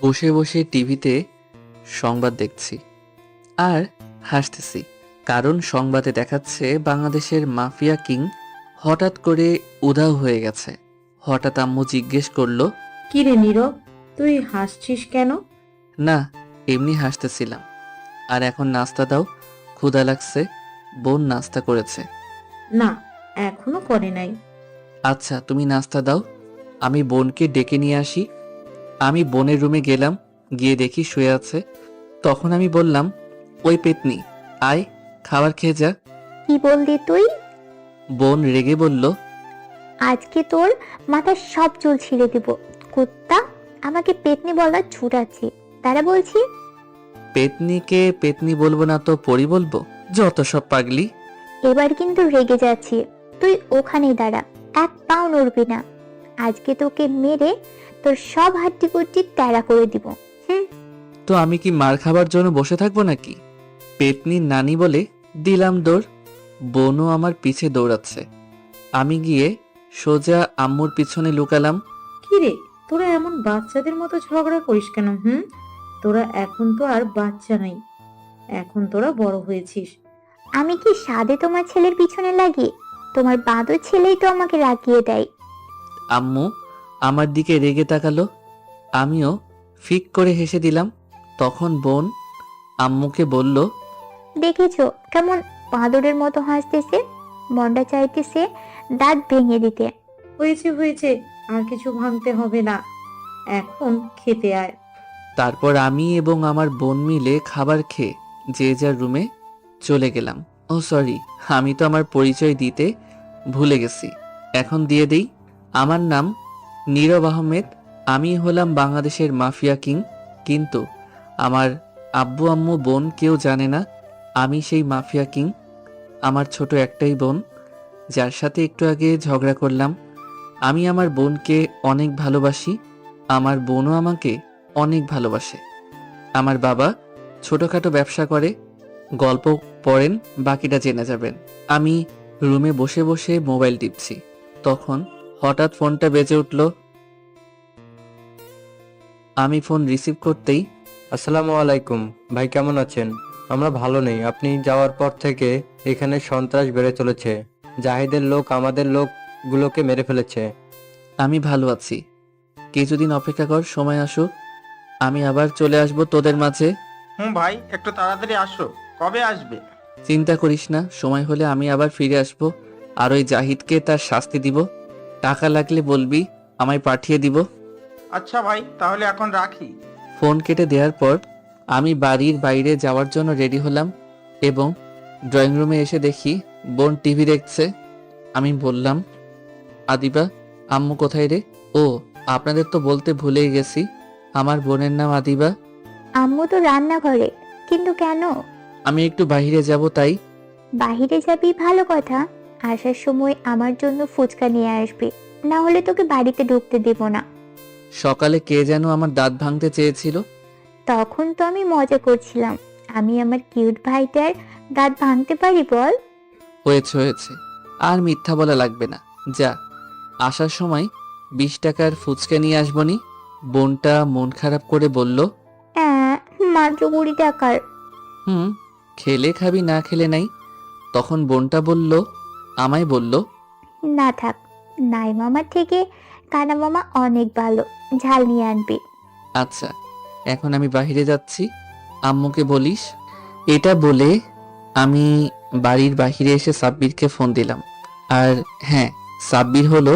বসে বসে টিভিতে সংবাদ দেখছি আর হাসতেছি, কারণ সংবাদে দেখাচ্ছে বাংলাদেশের মাফিয়া কিং হঠাৎ করে উধাও হয়ে গেছে। হঠাৎ আম্মু জিজ্ঞেস করলো, কি রে নীরব, তুই হাসছিস কেন? না এমনি হাসতেছিলাম। আর এখন নাস্তা দাও, ক্ষুধা লাগছে। বোন নাস্তা করেছে। না, এখনো করে নাই। আচ্ছা তুমি নাস্তা দাও, আমি বোনকে ডেকে নিয়ে আসি। আমি বোনের রুমে গেলাম, গিয়ে দেখি শুয়ে আছে। তখন আমি বললাম, ওই পেতনি, আয় খাবার খেয়ে যা। কি বললি তুই? বোন রেগে বলল, আজকে তোর মাথার সব চুল ছিঁড়ে দিব। কুত্তা, আমাকে পেতনি বলার ছুট আছে। তারা বলছি। পেতনিকে পেতনি বলবো না তো পরি বলবো? যত সব পাগলি। এবার কিন্তু রেগে যাচ্ছি। তুই ওখানেই দাঁড়া, এক পাও নড়বি না। আজকে তোকে মেরে তোর সব হাড্ডি কুড্ডি ট্যাড়া করে দিব। তো আমি কি মার খাবার জন্য বসে থাকবো নাকি? পেতনির নানি বলে দিলাম দৌড়। বোনও আমার পিছে দৌড়াচ্ছে। আমি গিয়ে সোজা আম্মুর পিছনে লুকালাম। কি রে, তোরা এমন বাচ্চাদের মতো ঝগড়া করিস কেন? তোরা এখন তো আর বাচ্চা নাই, এখন তোরা বড় হয়েছিস। আমি কি সাধে তোমার ছেলের পিছনে লাগি? তোমার বাঁদর ছেলেই তো আমাকে রাগিয়ে দেয়। আম্মু আমার দিকে রেগে তাকালো। আমিও ফিক করে হেসে দিলাম। তখন বোন আম্মুকে বলল, দেখেছো কেমন বাঁদরের মতো হাসতেছে? মনটা চাইতেছে দাঁত ভেঙে দিতে। হয়েছে হয়েছে, আর কিছু ভাঙতে হবে না, এখন খেতে আয়। তারপর আমি এবং আমার বোন মিলে খাবার খেয়ে যে যার রুমে চলে গেলাম। ও সরি, আমি তো আমার পরিচয় দিতে ভুলে গেছি। এখন দিয়ে দেই, আমার নাম নীরব আহমেদ। আমি হলাম বাংলাদেশের মাফিয়া কিং। কিন্তু আমার আব্বু আম্মু বোন কেউ জানে না আমি সেই মাফিয়া কিং। আমার ছোট একটাই বোন, যার সাথে একটু আগে ঝগড়া করলাম। আমি আমার বোনকে অনেক ভালোবাসি, আমার বোনও আমাকে অনেক ভালোবাসে। আমার বাবা ছোটখাটো ব্যবসা করে। গল্প পড়েন, বাকিটা জেনে যাবেন। আমি রুমে বসে বসে মোবাইল টিপছি, তখন হঠাৎ ফোনটা বেজে উঠল। আমি ফোন রিসিভ করতেই, আসসালামু আলাইকুম ভাই, কেমন আছেন? আমরা ভালো নেই। আপনি যাওয়ার পর থেকে এখানে সন্ত্রাস বেড়ে চলেছে। জাহিদের লোক আমাদের লোকগুলোকে মেরে ফেলেছে। আমি ভালো আছি, কিছুদিন অপেক্ষা কর, সময় আসুক, আমি আবার চলে আসব তোদের মাঝে। ভাই, একটু তাড়াতাড়ি আসো। কবে আসবে? চিন্তা করিস না, সময় হলে আমি আবার ফিরে আসব। আর ওই জাহিদকে তার শাস্তি দিব। টাকা লাগলে বলবি, আমায় পাঠিয়ে দিব। আচ্ছা ভাই, তাহলে এখন রাখি। ফোন কেটে দেওয়ার পর আমি বাড়ির বাইরে যাওয়ার জন্য রেডি হলাম এবং ড্রয়িং রুমে এসে দেখি বোন টিভি দেখছে। আমি বললাম, আদিবা, আম্মু কোথায় রে? ও, আপনাদের তো বলতে ভুলেই গেছি, আমার বোনের নাম আদিবা। আম্মু তো রান্নাঘরে, কিন্তু কেন? আমি একটু বাইরে যাব তাই। বাহিরে যাবি ভালো কথা, আসার সময় আমার জন্য ফুচকা নিয়ে আসবি, না হলে তোকে বাড়িতে ঢুকতে দেব না। সকালে কে যেন আমার দাঁত ভাঙতে চেয়েছিল। তখন তো আমি মজা করছিলাম। আমি আমার কিউট ভাইটার দাঁত ভাঙতে পারি বল? হয়েছে হয়েছে, আর মিথ্যা বলা লাগবে না। যা, আসার সময় 20 টাকার ফুচকা নিয়ে আসবনি। বোনটা মন খারাপ করে বলল, হ্যাঁ, মাত্র 20 টাকার। হুম, খেলে খাবি, না খেলে নাই। তখন বোনটা বলল, আমায় বলল, না থাক, নাই মামার থেকে কানা মামা অনেক ভালো, ঝাল নিয়ে আনবি। আচ্ছা এখন আমি বাইরে যাচ্ছি, আম্মুকে বলিস। এটা বলে আমি বাড়ির বাহিরে এসে সাব্বিরকে ফোন দিলাম। আর হ্যাঁ, সাব্বির হলো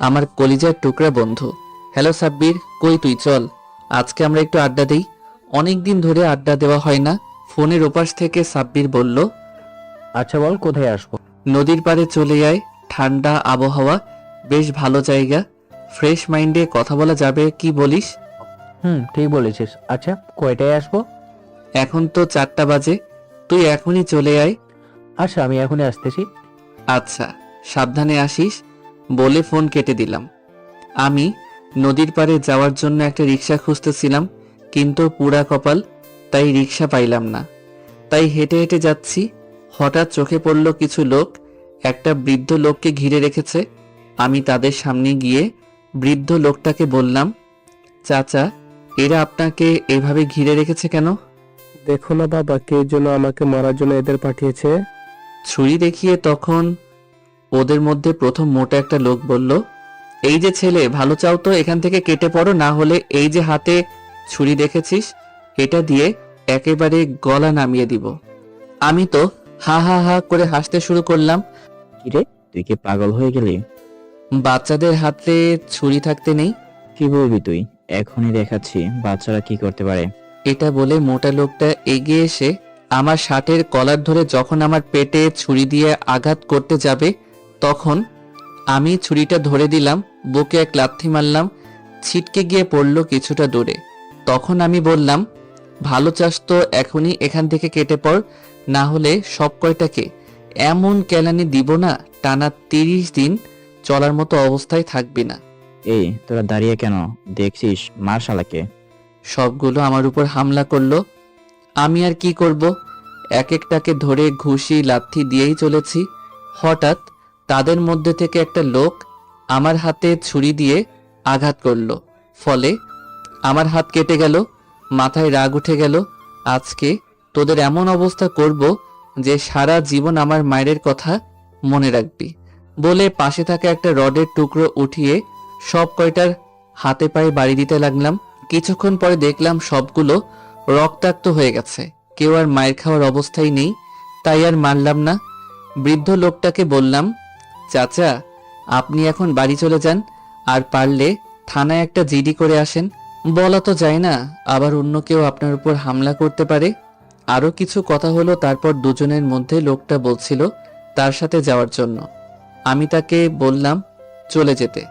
আমার কলিজার টুকরা বন্ধু। হ্যালো সাব্বির, কই তুই? চল আজকে আমরা একটু আড্ডা দেই, অনেক দিন ধরে আড্ডা দেওয়া হয় না। ফোনের ওপাশ থেকে সাব্বির বলল, আচ্ছা বল, কোথায় আসবো? নদীর পাড়ে চলে আয়, ঠান্ডা আবহাওয়া, বেশ ভালো জায়গা, ফ্রেশ মাইন্ডে কথা বলা যাবে, কি বলিস? ঠিক বলেছিস। আচ্ছা, কয়টায় আসবো? এখন তো 4টা বাজে, তুই এখনই চলে আয়। আচ্ছা, আমি এখনই আসতেছি। আচ্ছা, সাবধানে আসিস, বলে ফোন কেটে দিলাম। আমি নদীর পাড়ে যাওয়ার জন্য একটা রিক্সা খুঁজতেছিলাম, কিন্তু পুরা কপাল, তাই রিক্সা পাইলাম না। তাই হেঁটে হেঁটে যাচ্ছি। হঠাৎ চোখে পড়ল কিছু লোক একটা বৃদ্ধ লোককে ঘিরে রেখেছে। আমি তাদের সামনে গিয়ে বৃদ্ধ লোকটাকে বললাম, চাচা, এরা আপনাকে এভাবে ঘিরে রেখেছে কেন? দেখো না বাবা, কে যেন আমাকে মারার জন্য এদের পাঠিয়েছে। ছুরি দেখিয়ে তখন ওদের মধ্যে প্রথম মোটা একটা লোক বলল, এই যে ছেলে, ভালো চাও তো এখান থেকে কেটে পড়ো, না হলে এই যে হাতে ছুরি দেখেছিস, এটা দিয়ে একেবারে গলা নামিয়ে দিব। আমি তো হা হা হা করে হাসতে শুরু করলাম। কিরে, তুই কি পাগল হয়ে গেলি? বাচ্চাদের হাতে ছুরি থাকতে নেই? কি বলবি তুই? এখনই দেখাচ্ছি বাচ্চারা কি করতে পারে। এটা বলে মোটা লোকটা এগিয়ে এসে আমার শার্টের কলার ধরে যখন আমার পেটে ছুরি দিয়ে আঘাত করতে যাবে, তখন আমি ছুরিটা ধরে দিলাম, বুকে এক লাথি মারলাম, ছিটকে গিয়ে পড়ল কিছুটা দূরে। তখন আমি বললাম, ভালো চাস তো এখনই এখান থেকে কেটে পড়, না হলে সব কয়টাকে এমন কেলানি দিব না, টানা 30 দিন চলার মতো অবস্থায় থাকবি না। এই, তোরা দাঁড়িয়ে কেন? দেখছিস, মার শালাকে। সবগুলো আমার উপর হামলা করলো। আমি আর কি করব, এক একটাকে ধরে ঘুষি লাথি দিয়েই চলেছি। হঠাৎ তাদের মধ্যে থেকে একটা লোক আমার হাতে ছুরি দিয়ে আঘাত করলো, ফলে আমার হাত কেটে গেল। মাথায় রাগ উঠে গেল, আজকে তোদের এমন অবস্থা করব যে সারা জীবন আমার মায়ের কথা মনে রাখবি, বলে পাশে থাকা একটা রডের টুকরো উঠিয়ে সব কয়টার হাতে পায়ে বাড়ি দিতে লাগলাম। কিছুক্ষণ পরে দেখলাম সবগুলো রক্তাক্ত হয়ে গেছে, কেউ আর মায়ের খাওয়ার অবস্থায় নেই, তাই আর মারলাম না। বৃদ্ধ লোকটাকে বললাম, চাচা, আপনি এখন বাড়ি চলে যান, আর পারলে থানায় একটা জিডি করে আসেন। বলা তো যায় না, আবার অন্য কেউ আপনার উপর হামলা করতে পারে। আরো কিছু কথা হলো, তারপর দুজনের মধ্যে লোকটা বলছিল তার সাথে যাওয়ার জন্য। আমি তাকে বললাম চলে যেতে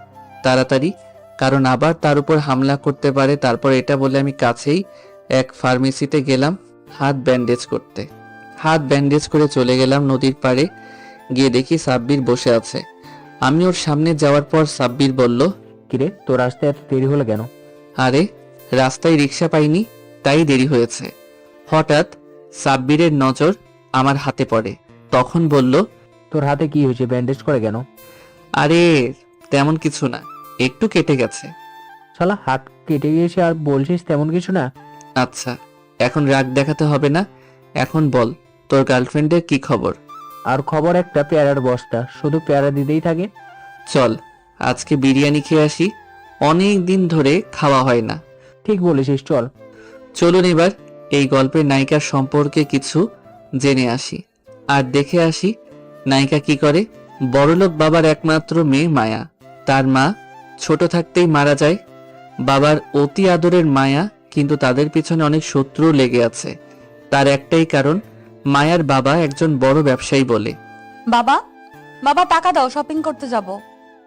তাড়াতাড়ি, কারণ আবার তার উপর হামলা করতে পারে। তারপর এটা বলে আমি কাছেই এক ফার্মেসিতে গেলাম হাত ব্যান্ডেজ করতে। হাত ব্যান্ডেজ করে চলে গেলাম নদীর পাড়ে, গিয়ে দেখি সাব্বির বসে আছে। আমি ওর সামনে যাওয়ার পর সাব্বির বলল, কিরে, তোর আসতে এত দেরি হলো কেন? আরে রাস্তায় রিক্সা পাইনি, তাই দেরি হয়েছে। হঠাৎ সাব্বিরের নজর আমার হাতে পড়ে, তখন বলল, তোর হাতে কি হয়েছে? ব্যান্ডেজ করে কেন? আরে তেমন কিছু না, একটু কেটে গেছে। শালা, হাত কেটে গিয়েছে আর বলছিস তেমন কিছু না? আচ্ছা, এখন রাগ দেখাতে হবে না, এখন বল তোর গার্লফ্রেন্ডের কি খবর? আর খবর একটা, পেয়ারার বস্তা, শুধু পেয়ারা দিতেই থাকে। চল আজকে বিরিয়ানি খেয়ে আসি, অনেক দিন ধরে খাওয়া হয় না। ঠিক বলেছিস, চল। চলুন এবার এই গল্পের নায়িকার সম্পর্কে কিছু জেনে আসি, আর দেখে আসি নায়িকা কি করে। বড়লোক বাবার একমাত্র মেয়ে মায়া, তার মা ছোট থাকতেই মারা যায়। বাবার অতি আদরের মায়া, কিন্তু তাদের পিছনে অনেক শত্রু লেগে আছে। তার একটাই কারণ, মায়ার বাবা একজন বড় ব্যবসায়ী বলে। বাবা, বাবা টাকা দাও, শপিং করতে যাব।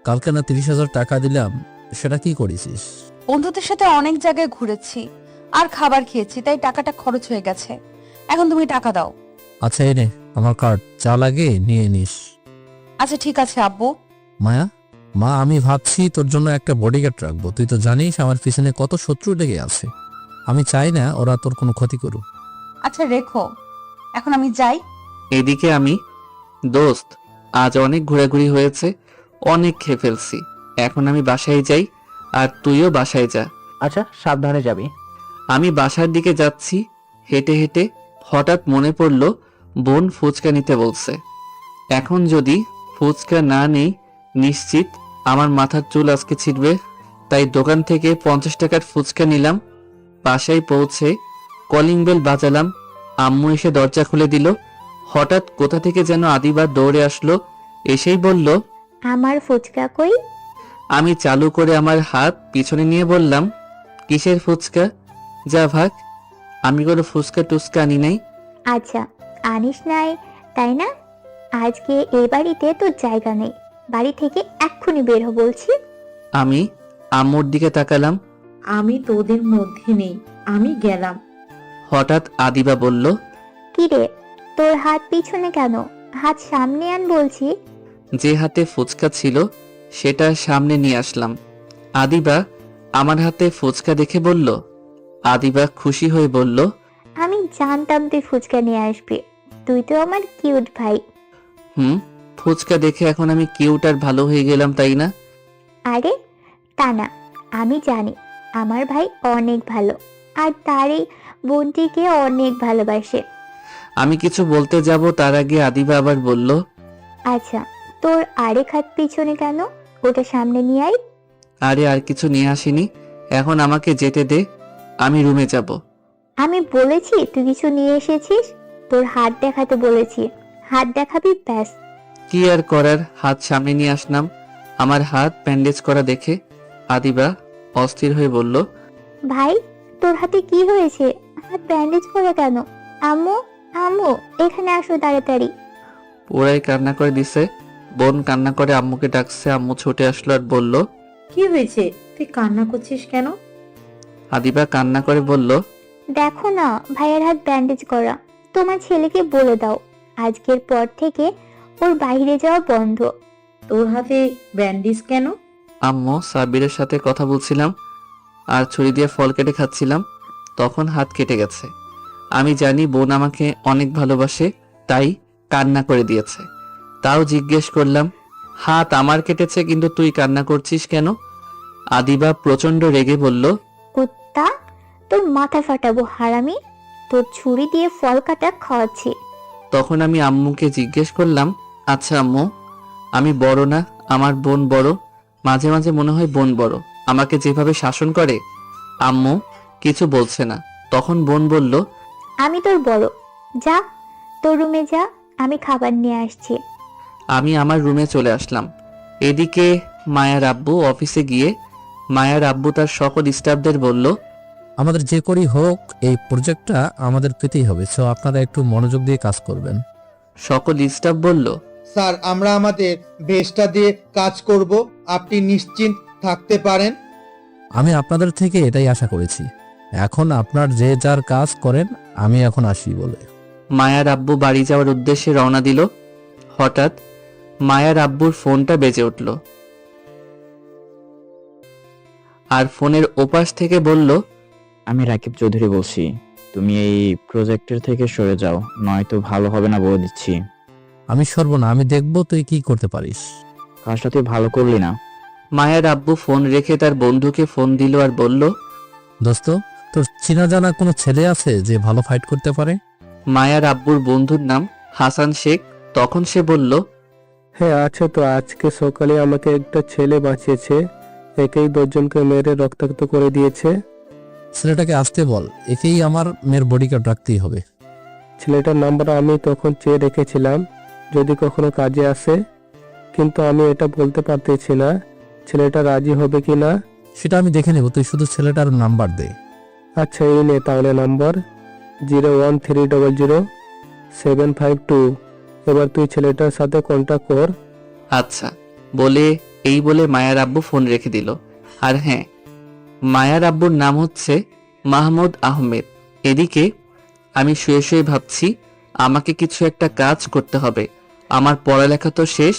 কালকে না 30,000 টাকা দিলাম, সেটা কি করেছিস? বন্ধুদের সাথে অনেক জায়গায় ঘুরেছি আর খাবার খেয়েছি, তাই টাকাটা খরচ হয়ে গেছে। এখন তুমি টাকা দাও। আচ্ছা এনে আমার কার্ড, যা লাগে নিয়ে নিস। আচ্ছা ঠিক আছে আব্বু। মায়া, মা আমি ভাবছি তোর জন্য একটা বডিগার্ড রাখবো। তুই তো জানিস আমার পিছনে কত শত্রু লেগে আছে, আমি চাই না ওরা তোর কোনো ক্ষতি করুক। আচ্ছা রেখো, এখন আমি যাই। এদিকে আমি, দোস্ত, আজ অনেক ঘোরাঘুরি হয়েছে, অনেক খেয়ে ফেলছি, এখন আমি বাসায় যাই, আর তুইও বাসায় যা। আচ্ছা, সাবধানে যাবি। আমি বাসার দিকে যাচ্ছি হেঁটে হেঁটে, হঠাৎ মনে পড়ল বোন ফুচকা নিতে বলছে। এখন যদি ফুচকা না নেই, নিশ্চিত আমার মাথার চুল আজকে ছিটবে। তাই দোকান থেকে 50 টাকার ফুচকা নিলাম। বাসায় পৌঁছে কলিং বেল বাজালাম, আম্মু এসে দরজা খুলে দিল। হঠাৎ কোথা থেকে যেন আদিবা দৌড়ে আসলো, এসেই বলল, আমার ফুচকা কই? আমি চালু করে আমার হাত পিছনে নিয়ে বললাম, কিসের ফুচকা, যা ভাগ, আমি কোনো ফুচকা টুচকা আনি নাই। আচ্ছা, আনিস নাই তাই না? আজকে এ বাড়িতে তোর জায়গা নেই, বাড়ি থেকে এক্ষুনি বের হ বলছি। আমি আম্মুর দিকে তাকালাম। আমি তোদের মধ্যে নেই, আমি গেলাম। হঠাৎ আদিবা বলল, কি রে, তোর হাত পিছনে কেন? হাত সামনে আন বলছি। যে হাতে ফুচকা ছিল সেটা সামনে নিয়ে আসলাম। আদিবা আমার হাতে ফুচকা দেখে বলল, আদিবা খুশি হয়ে বলল, আমি জানতাম তুই ফুচকা নিয়ে আসবি, তুই তো আমার কিউট ভাই। ফুচকা দেখে এখন আমি কিউট আর ভালো হয়ে গেলাম, তাই না? আরে তা না, আমি জানি আমার ভাই অনেক ভালো, আর তার এই বোনটিকে অনেক ভালোবাসে। আমি কিছু বলতে যাব তার আগে আদিবা আবার বলল, আচ্ছা, তোর আরেক হাত পিছনে কেন? ওটা সামনে নিয়ে আয়। আরে আর কিছু নিয়ে আসিনি, এখন আমাকে যেতে দে, আমি রুমে যাব। আমি বলেছি তুই কিছু নিয়ে এসেছিস? তোর হাত দেখাতে বলেছি, হাত দেখাবি ব্যাস। কি আর করার, হাত সামনে নিয়ে আসলাম। আমার হাত ব্যান্ডেজ করা দেখে আদিবা অস্থির হয়ে বলল, ভাই, তোর হাতে কি হয়েছে? হাত ব্যান্ডেজ করা কেন? আম্মু, আম্মু, এখানে আসো তাড়াতাড়ি। পুরাই কান্না করে দিছে। বোন কান্না করে আম্মুকে ডাকছে, আম্মু ছুটে আসলো আর বলল, কি হয়েছে? তুই কান্না করছিস কেন? আদিবা কান্না করে বলল, দেখো না, ভাইয়ের হাত ব্যান্ডেজ করা। তোমার ছেলেকে বলে দাও আজকের পর থেকে ওর বাইরে যাওয়া বন্ধ। তোর হাতে ব্যান্ডেজ কেন? আম্মু সাব্বিরের সাথে কথা বলছিলাম আর ছুরি দিয়ে ফল কেটে খাচ্ছিলাম, তখন হাত কেটে গেছে। আমি জানি বোন আমাকে অনেক ভালোবাসে, তাই কান্না করে দিয়েছে। তাও জিজ্ঞেস করলাম, হাত আমার কেটেছে কিন্তু তুই কান্না করছিস কেন? আদিবা প্রচন্ড রেগে বলল, কুত্তা, তোর মাথা ফাটাবো হারামি। তোর ছুরি দিয়ে ফল কাটা খাওয়াচ্ছি। তখন আমি আম্মুকে জিজ্ঞেস করলাম, আচ্ছা আম্মু, আমি বড় না, আমার বোন বড়, মাঝে মাঝে মনে হয় বোন বড়, আমাকে যেভাবে শাসন করে। আম্মু কিছু বলছে না। তখন বোন বলল, আমি তোর বড়, যা তোর রুমে যা, আমি খাবার নিয়ে আসছি। আমি আমার রুমে চলে আসলাম। এদিকে মায়ার আব্বু অফিসে গিয়ে মায়ার আব্বু তার সকল স্টাফদের বলল, আমাদের যে করেই হোক এই প্রজেক্টটা আমাদের পেতেই হবে, সো আপনারা একটু মনোযোগ দিয়ে কাজ করবেন। সকল স্টাফ বলল, স্যার, আমরা আমাদের বেস্টটা দিয়ে কাজ করব, আপনি নিশ্চিন্ত থাকতে পারেন। আমি আপনাদের থেকে এটাই আশা করেছি। এখন আপনার যে যার কাজ করেন, আমি এখন আসি বলে। মায়ার আব্বু বাড়ি যাওয়ার উদ্দেশ্যে রওনা দিল। হঠাৎ মায়ার আব্বুর ফোনটা বেজে উঠল আর ফোনের ওপাশ থেকে বলল, আমি রাকিব চৌধুরী বলছি, তুমি এই প্রজেক্টের থেকে সরে যাও, নয়তো ভালো হবে না বলে দিচ্ছি। আমি সরব না, আমি দেখব তুই কি করতে পারিস। কাজটা তুই ভালো করলি না। মায়ার আব্বু ফোন রেখে তার বন্ধুকে ফোন দিল আর বলল, দোস্ত, তোর চেনা জানা কোনো ছেলে আছে যে ভালো ফাইট করতে পারে? মায়ার আব্বুর বন্ধুর নাম হাসান শেখ। তখন সে বলল, হ্যাঁ আছে তো, আজকে সকালে আমাকে একটা ছেলে বাঁচিয়েছে, একেই 10 জনকে মেরে রক্তাক্ত করে দিয়েছে। ছেলেটাকে আসতে বল, একেই আমার মেয়ের বডিগার্ড রাখতেই হবে। ছেলেটার নাম্বার আমি তখন চেয়ে রেখেছিলাম, যদি কখনো কাজে আসে, কিন্তু আমি এটা বলতে পারতেছি না ছেলেটা রাজি হবে কি না। সেটা আমি দেখে নেব, তুই শুধু ছেলেটার নাম্বার দে। আচ্ছা, এই নে তাহলে নাম্বার 01300752752। এবার তুই ছেলেটার সাথে কন্ট্যাক্ট কর। আচ্ছা বলে এই বলে মায়ার আব্বু ফোন রেখে দিল। আর হ্যাঁ, মায়ার আব্বুর নাম হচ্ছে মাহমুদ আহমেদ। এদিকে আমি শুয়ে শুয়ে ভাবছি আমাকে কিছু একটা কাজ করতে হবে, আমার পড়ালেখা তো শেষ,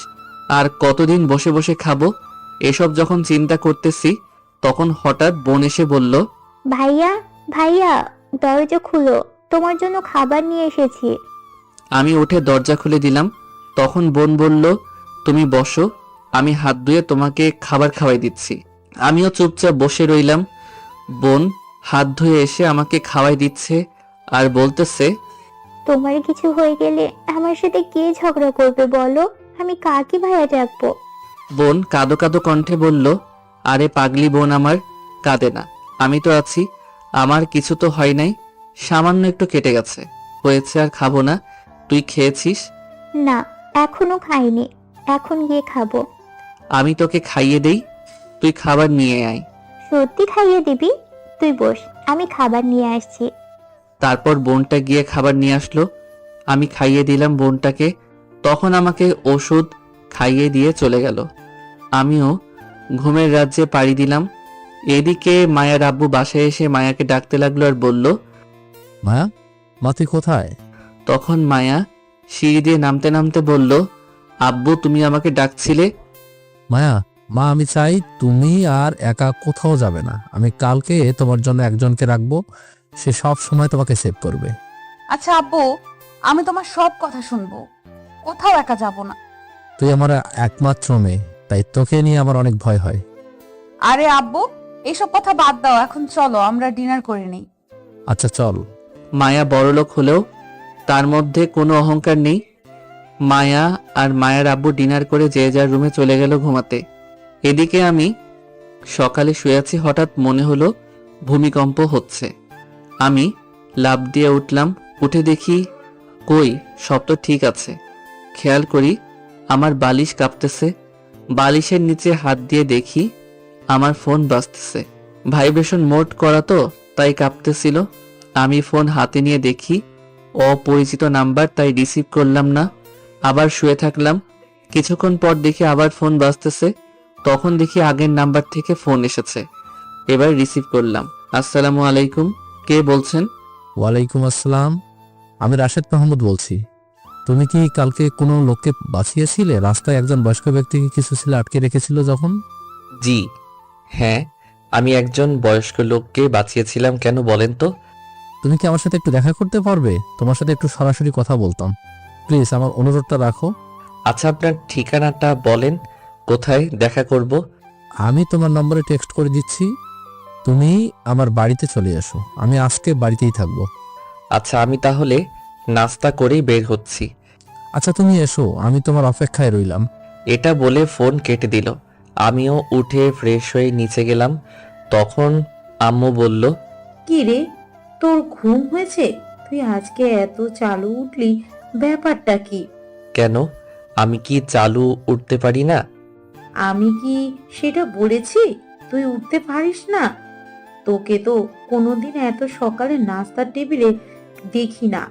আর কতদিন বসে বসে খাবো। এসব যখন চিন্তা করতেছি তখন হঠাৎ বোন এসে বলল, ভাইয়া, ভাইয়া, দরজা খুলো, তোমার জন্য খাবার নিয়ে এসেছি। আমি উঠে দরজা খুলে দিলাম। তখন বোন বলল, তুমি বসো, আমি হাত ধুয়ে তোমাকে খাবার খাওয়াই দিচ্ছি। আমিও চুপচাপ বসে রইলাম। বোন হাত ধুয়ে এসে আমাকে খাওয়াই দিচ্ছে আর বলতেছে, তোমার কিছু হয়ে গেলে আমার সাথে কে ঝগড়া করবে বলো? আমি কাকে ভাইয়া ডাকবো? বোন কাঁদো কাঁদো কণ্ঠে বলল, আরে পাগলি বোন আমার, কাঁদে না, আমি তো আছি, আমার কিছু তো হয় নাই, সামান্য একটু কেটে গেছে, হয়েছে, আর খাবো না। তুই খেয়েছিস? না, এখনো খাইনি, এখন গিয়ে খাবো। আমি তোকে খাইয়ে দেই, তুই খাবার নিয়ে আয়। সত্যি খাইয়ে দিবি? তুই বস, আমি খাবার নিয়ে আসছি। তারপর বোনটা গিয়ে খাবার নিয়ে আসলো, আমি খাইয়ে দিলাম বোনটাকে। তখন আমাকে ওষুধ খাইয়ে দিয়ে চলে গেল। আমিও ঘুমের রাজ্যে পাড়ি দিলাম। এদিকে মায়ার আব্বু বাসায় এসে মায়াকে ডাকতে লাগলো আর বলল, মায়া, মা তুই কোথায়? তখন মায়া সিঁড়ি দিয়ে নামতে নামতে বলল, আব্বু তুমি আমাকে ডাকছিলে? মায়া, মা আমি চাই তুমি আর একা কোথাও যাবে না। আমি কালকে তোমার জন্য একজনকে রাখবো, সে সব সময় তোমাকে সেভ করবে। আচ্ছা আব্বু, আমি তোমার সব কথা শুনবো, কোথাও একা যাব না। তুই আমার একমাত্র মেয়ে, তাই তোকে নিয়ে আমার অনেক ভয় হয়। আরে আব্বু, এইসব কথা বাদ দাও, এখন চলো আমরা ডিনার করে নিই। আচ্ছা চল। মায়া বড়লোক হলেও তার মধ্যে কোনো অহংকার নেই। মায়া আর মায়ার আব্বু ডিনার করে যে যার রুমে চলে গেল ঘুমাতে। এদিকে আমি সকালে শুয়ে আছি, হঠাৎ মনে হলো ভূমিকম্প হচ্ছে। আমি লাফ দিয়ে উঠলাম, উঠে দেখি কই, সব তো ঠিক আছে। খেয়াল করি আমার বালিশ কাঁপতেছে। বালিশের নিচে হাত দিয়ে দেখি আমার ফোন বাজতেছে। ভাইব্রেশন মোড করা তো, তাই কাঁপতেছিল। আমি ফোন হাতে নিয়ে দেখি অপরিচিত নাম্বার, তাই রিসিভ করলাম না। আবার শুয়ে থাকলাম। কিছুক্ষণ পর দেখি আবার ফোন বাজতেছে। তখন দেখি আগের নাম্বার থেকে ফোন এসেছে। এবার রিসিভ করলাম। আসসালামু আলাইকুম, কে বলছেন? ওয়ালাইকুম আসসালাম, আমি রাশেদ মাহমুদ বলছি। তুমি কি কালকে কোনো লোককে বাঁচিয়েছিলে? রাস্তায় একজন বয়স্ক ব্যক্তিকে কিছু ছেলে আটকে রেখেছিল যখন। জি হ্যাঁ, আমি একজন বয়স্ক লোককে বাঁচিয়েছিলাম। কেন বলেন তো? তুমি কি আমার সাথে একটু দেখা করতে পারবে? তোমার সাথে একটু সরাসরি কথা বলতাম। প্লিজ আমার অনুরোধটা রাখো। আচ্ছা, আপনার ঠিকানাটা বলেন, কোথায় দেখা করব? আমি তোমার নম্বরে টেক্সট করে দিচ্ছি, তুমি আমার বাড়িতে চলে এসো। আমি আজকে বাড়িতেই থাকবো। আচ্ছা, আমি তাহলে নাস্তা করেই বের হচ্ছি। আচ্ছা তুমি এসো, আমি তোমার অপেক্ষায় রইলাম। এটা বলে ফোন কেটে দিল। আমিও উঠে ফ্রেশ হয়ে নিচে গেলাম। তখন আম্মু বলল, কি রে, তোর ঘুম হয়েছে? তুই আজকে এত চালু উঠলি, ব্যাপারটা কি? কেন, আমি কি চালু উঠতে পারি না? আমি কি সেটা বলেছি তুই উঠতে পারিস না? তোকে তো কোনোদিন এত সকালে নাস্তার টেবিলে দেখি না,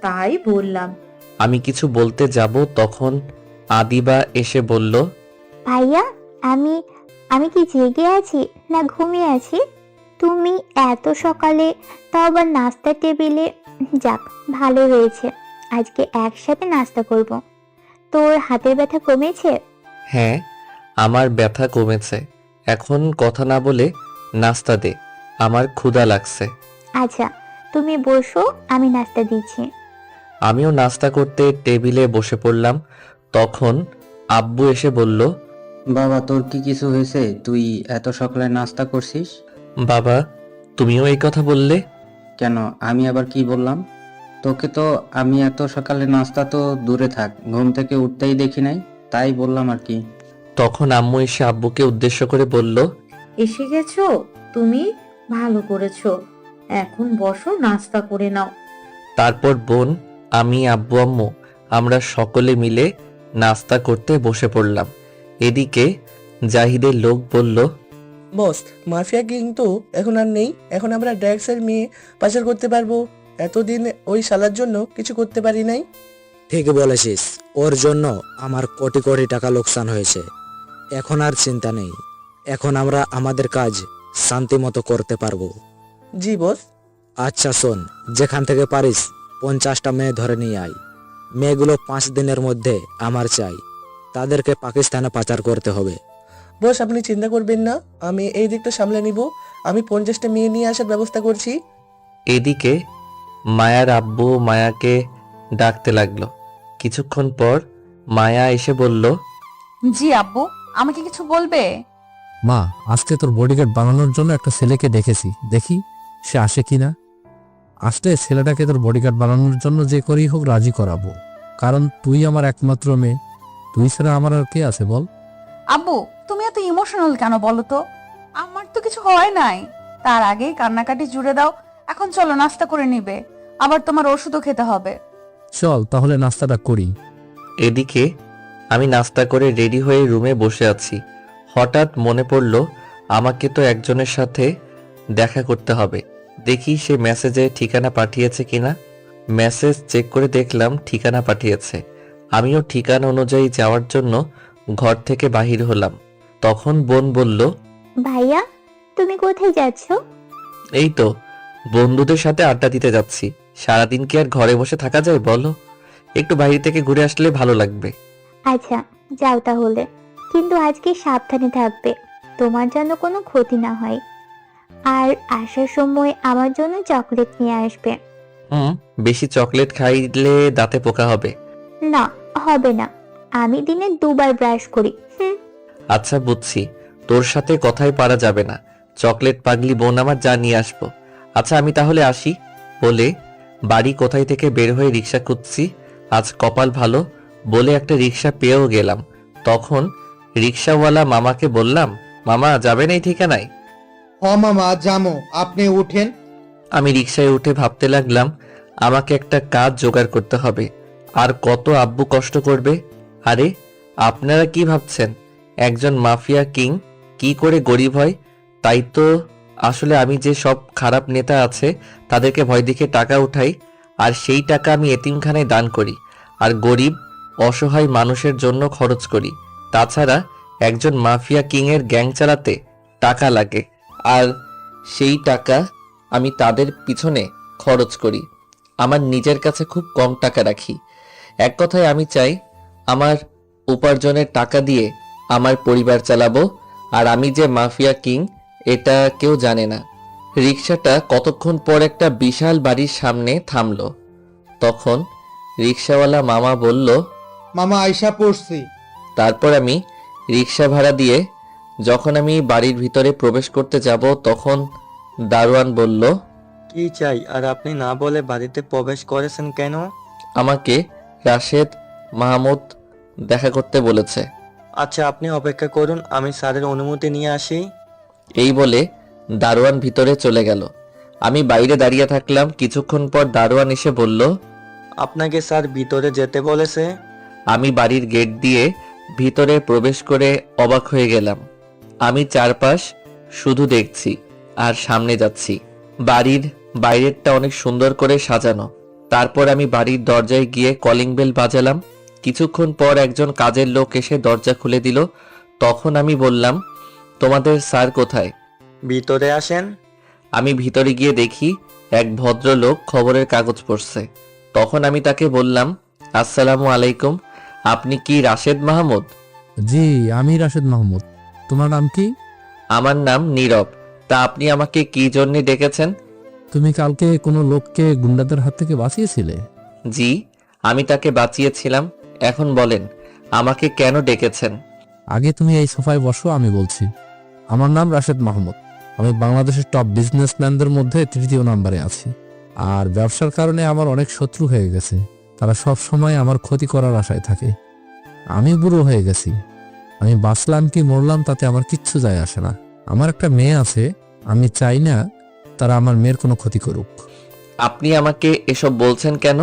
তাই বললাম। আমি কিছু বলতে যাব, তখন আদিবা এসে বলল, ভাইয়া, আমি আমি কি জেগে আছি না ঘুমিয়ে আছি? তুমি এত সকালে, তাও আবার নাস্তার টেবিলে। যাক, ভালো হয়েছে, আজকে একসাথে নাস্তা করব। তোর হাতের ব্যথা কমেছে? হ্যাঁ, আমার ব্যথা কমেছে। এখন কথা না বলে নাস্তা দে, আমার ক্ষুধা লাগছে। আচ্ছা তুমি বসো, আমি নাস্তা দিচ্ছি। আমিও নাস্তা করতে টেবিলে বসে পড়লাম। তখন আব্বু এসে বলল, বাবা, তোর কি কিছু হয়েছে? তুই এত সকালে নাস্তা করছিস বাবা তুমিও এই কথা বললে? কেন? আমি আবার কি বললাম? তোকে তো আমি এত সকালে নাস্তা তো দূরে থাক, ঘুম থেকে উঠতেই দেখি নাই, তাই বললাম আর কি। তখন আম্মু এসে আব্বুকে উদ্দেশ্য করে বলল, এসে গেছো তুমি, ভালো করেছো। এখন বসো, নাস্তা করে নাও। তারপর বোন, আমি, আব্বু, আম্মু আমরা সকলে মিলে নাস্তা করতে বসে পড়লাম। এদিকে জাহিদের লোক বলল, বস, মাফিয়া কিন্তু এখন আর নেই। এখন আমরা ড্রাগসের মেয়ে পাচার করতে পারবো। এতদিন ওই শালার জন্য কিছু করতে পারি নাই। ঠিক বলেছিস, ওর জন্য আমার কোটি কোটি টাকা লোকসান হয়েছে। এখন আর চিন্তা নেই, এখন আমরা আমাদের কাজ শান্তি মতো করতে পারবো। জি বস। আচ্ছা শোন, যেখান থেকে পারিস 50টা মেয়ে ধরে নিয়ে আয়। মেয়েগুলো 5 দিনের মধ্যে আমার চাই। তাদেরকে পাকিস্তানে পাচার করতে হবে। বস আপনি চিন্তা করবেন না, আমি এই দিকটা সামলে নিব। আমি 50টা মেয়ে নিয়ে আসার ব্যবস্থা করছি। এদিকে মায়ার আব্বু মায়াকে ডাকতে লাগলো। কিছুক্ষণ পর মায়া এসে বলল, জি আব্বু, আমাকে কিছু বলবে? মা, আজকে তোর বডিগার্ড বানানোর জন্য একটা ছেলেকে দেখেছি, দেখি সে আসে কিনা। আসলে ছেলেটাকে তোর বডিগার্ড বানানোর জন্য যে করেই হোক রাজি করাবো, কারণ তুই আমার একমাত্র মেয়ে। তুই ছাড়া আমার আর কে আছে বল? আব্বু, তুমি এত ইমোশনাল কেন বলো তো? আমার তো কিছু হয় নাই, তার আগেই কান্নাকাটি জুড়ে দাও। এখন চলো, নাস্তা করে নিবে, আবার তোমার ওষুধও খেতে হবে। চল তাহলে নাস্তাটা করি। এদিকে আমি নাস্তা করে রেডি হয়ে রুমে বসে আছি। হঠাৎ মনে পড়ল আমাকে তো একজনের সাথে দেখা করতে হবে। দেখি সে মেসেজে ঠিকানা পাঠিয়েছে কিনা। মেসেজ চেক করে দেখলাম ঠিকানা পাঠিয়েছে। আমিও ঠিকানা অনুযায়ী যাওয়ার জন্য ঘর থেকে বাহির হলাম। তখন বোন বলল, ভাইয়া, তুমি কোথায় যাচ্ছ? এই তো বন্ধুদের সাথে আড্ডা দিতে যাচ্ছি। সারাদিন কি আর ঘরে বসে থাকা যায় বলো? একটু বাইরে থেকে ঘুরে আসলে ভালো লাগবে। আচ্ছা যাও তাহলে, কিন্তু আজকে সাবধানে থাকবে, তোমার যেন কোনো ক্ষতি না হয়। আর আসার সময় আমার জন্য চকলেট নিয়ে আসবে। বেশি চকলেট খাইলে দাঁতে পোকা হবে। না, হবে না, আমি দিনে 2 বার ব্রাশ করি। আচ্ছা বুঝছি, তোর সাথে কথাই পারা যাবে না। চকলেট পাগলি বোন আমার, যা নিয়ে আসবো। আচ্ছা আমি তাহলে আসি বলে বাড়ি কোথায় থেকে বের হয়ে রিক্সা খুঁজছি। আজ কপাল ভালো বলে একটা রিক্সা পেয়েও গেলাম। তখন রিক্সাওয়ালা মামাকে বললাম, মামা যাবেন এই ঠিকানায়? হ মামা জামো, আপনি উঠেন। আমি রিক্সায় উঠে ভাবতে লাগলাম আমাকে একটা কাজ জোগাড় করতে হবে। আর কত আব্বু কষ্ট করবে। আরে আপনারা কি ভাবছেন একজন মাফিয়া কিং কি করে গরিব হয়? তাই তো আসলে আমি যে সব খারাপ নেতা আছে তাদেরকে ভয় দেখে টাকা উঠাই, আর সেই টাকা আমি এতিমখানায় দান করি আর গরিব অসহায় মানুষের জন্য খরচ করি। তাছাড়া একজন মাফিয়া কিং এর গ্যাং চালাতে টাকা লাগে, আর সেই টাকা আমি তাদের পিছনে খরচ করি। আমার নিজের কাছে খুব কম টাকা রাখি। এক কথায় আমি চাই আমার উপার্জনের টাকা দিয়ে আমার পরিবার চালাবো, আর আমি যে মাফিয়া কিং এটা কেউ জানে না। রিক্সাটা কতক্ষণ পর একটা বিশাল বাড়ির সামনে থামলো। তখন রিক্সাওয়ালা মামা বলল, মামা আইসা পড়ছি। তারপর আমি রিক্সা ভাড়া দিয়ে যখন আমি বাড়ির ভিতরে প্রবেশ করতে যাব তখন দারোয়ান বলল, কি চাই? আর আপনি না বলে বাড়িতে প্রবেশ করেছেন কেন? আমাকে রাশেদ মাহমুদ দেখা করতে বলেছে। আচ্ছা আপনি অপেক্ষা করুন, আমি স্যারের অনুমতি নিয়ে আসি। এই বলে দারোয়ান ভিতরে চলে গেল। আমি বাইরে দাঁড়িয়ে থাকলাম। কিছুক্ষণ পর দারোয়ান এসে বলল, আপনাকে স্যার ভিতরে যেতে বলেছে। আমি বাড়ির গেট দিয়ে ভিতরে প্রবেশ করে অবাক হয়ে গেলাম। আমি চারপাশ শুধু দেখছি আর সামনে যাচ্ছি। বাড়ির বাইরেরটা অনেক সুন্দর করে সাজানো। তারপর আমি বাড়ির দরজায় গিয়ে কলিং বেল বাজালাম। কিছুক্ষণ পর একজন কাজের লোক এসে দরজা খুলে দিল। তখন আমি বললাম, তোমাদের স্যার কোথায়? ভিতরে আসেন। আমি ভিতরে গিয়ে দেখি এক ভদ্রলোক খবরের কাগজ পড়ছে। তখন আমি তাকে বললাম, আসসালামু আলাইকুম, আপনি কি রাশেদ মাহমুদ? জি, আমি রাশেদ মাহমুদ। তোমার নাম কি? আমার নাম নীরব। তা আপনি আমাকে কি জন্য ডেকেছেন? তুমি কালকে কোনো লোককে গুন্ডাদের হাত থেকে বাঁচিয়েছিলে? জি, আমি তাকে বাঁচিয়েছিলাম। এখন বলেন আমাকে কেন ডেকেছেন? আগে তুমি এই সোফায় বসো, আমি বলছি। আমার নাম রাশেদ মাহমুদ। আমি বাংলাদেশের টপ বিজনেসম্যানদের মধ্যে 3য় নম্বরে আছি। আর ব্যবসার কারণে আমার অনেক শত্রু হয়ে গেছে। তারা সব সময় আমার ক্ষতি করার আশায় থাকে। আমি বুড়ো হয়ে গেছি। আমি বাঁচলাম কি মরলাম তাতে আমার কিচ্ছু যায় আসে না। আমার একটা মেয়ে আছে, আমি চাই না তারা আমার মেয়ের কোনো ক্ষতি করুক। আপনি আমাকে এসব বলছেন কেন?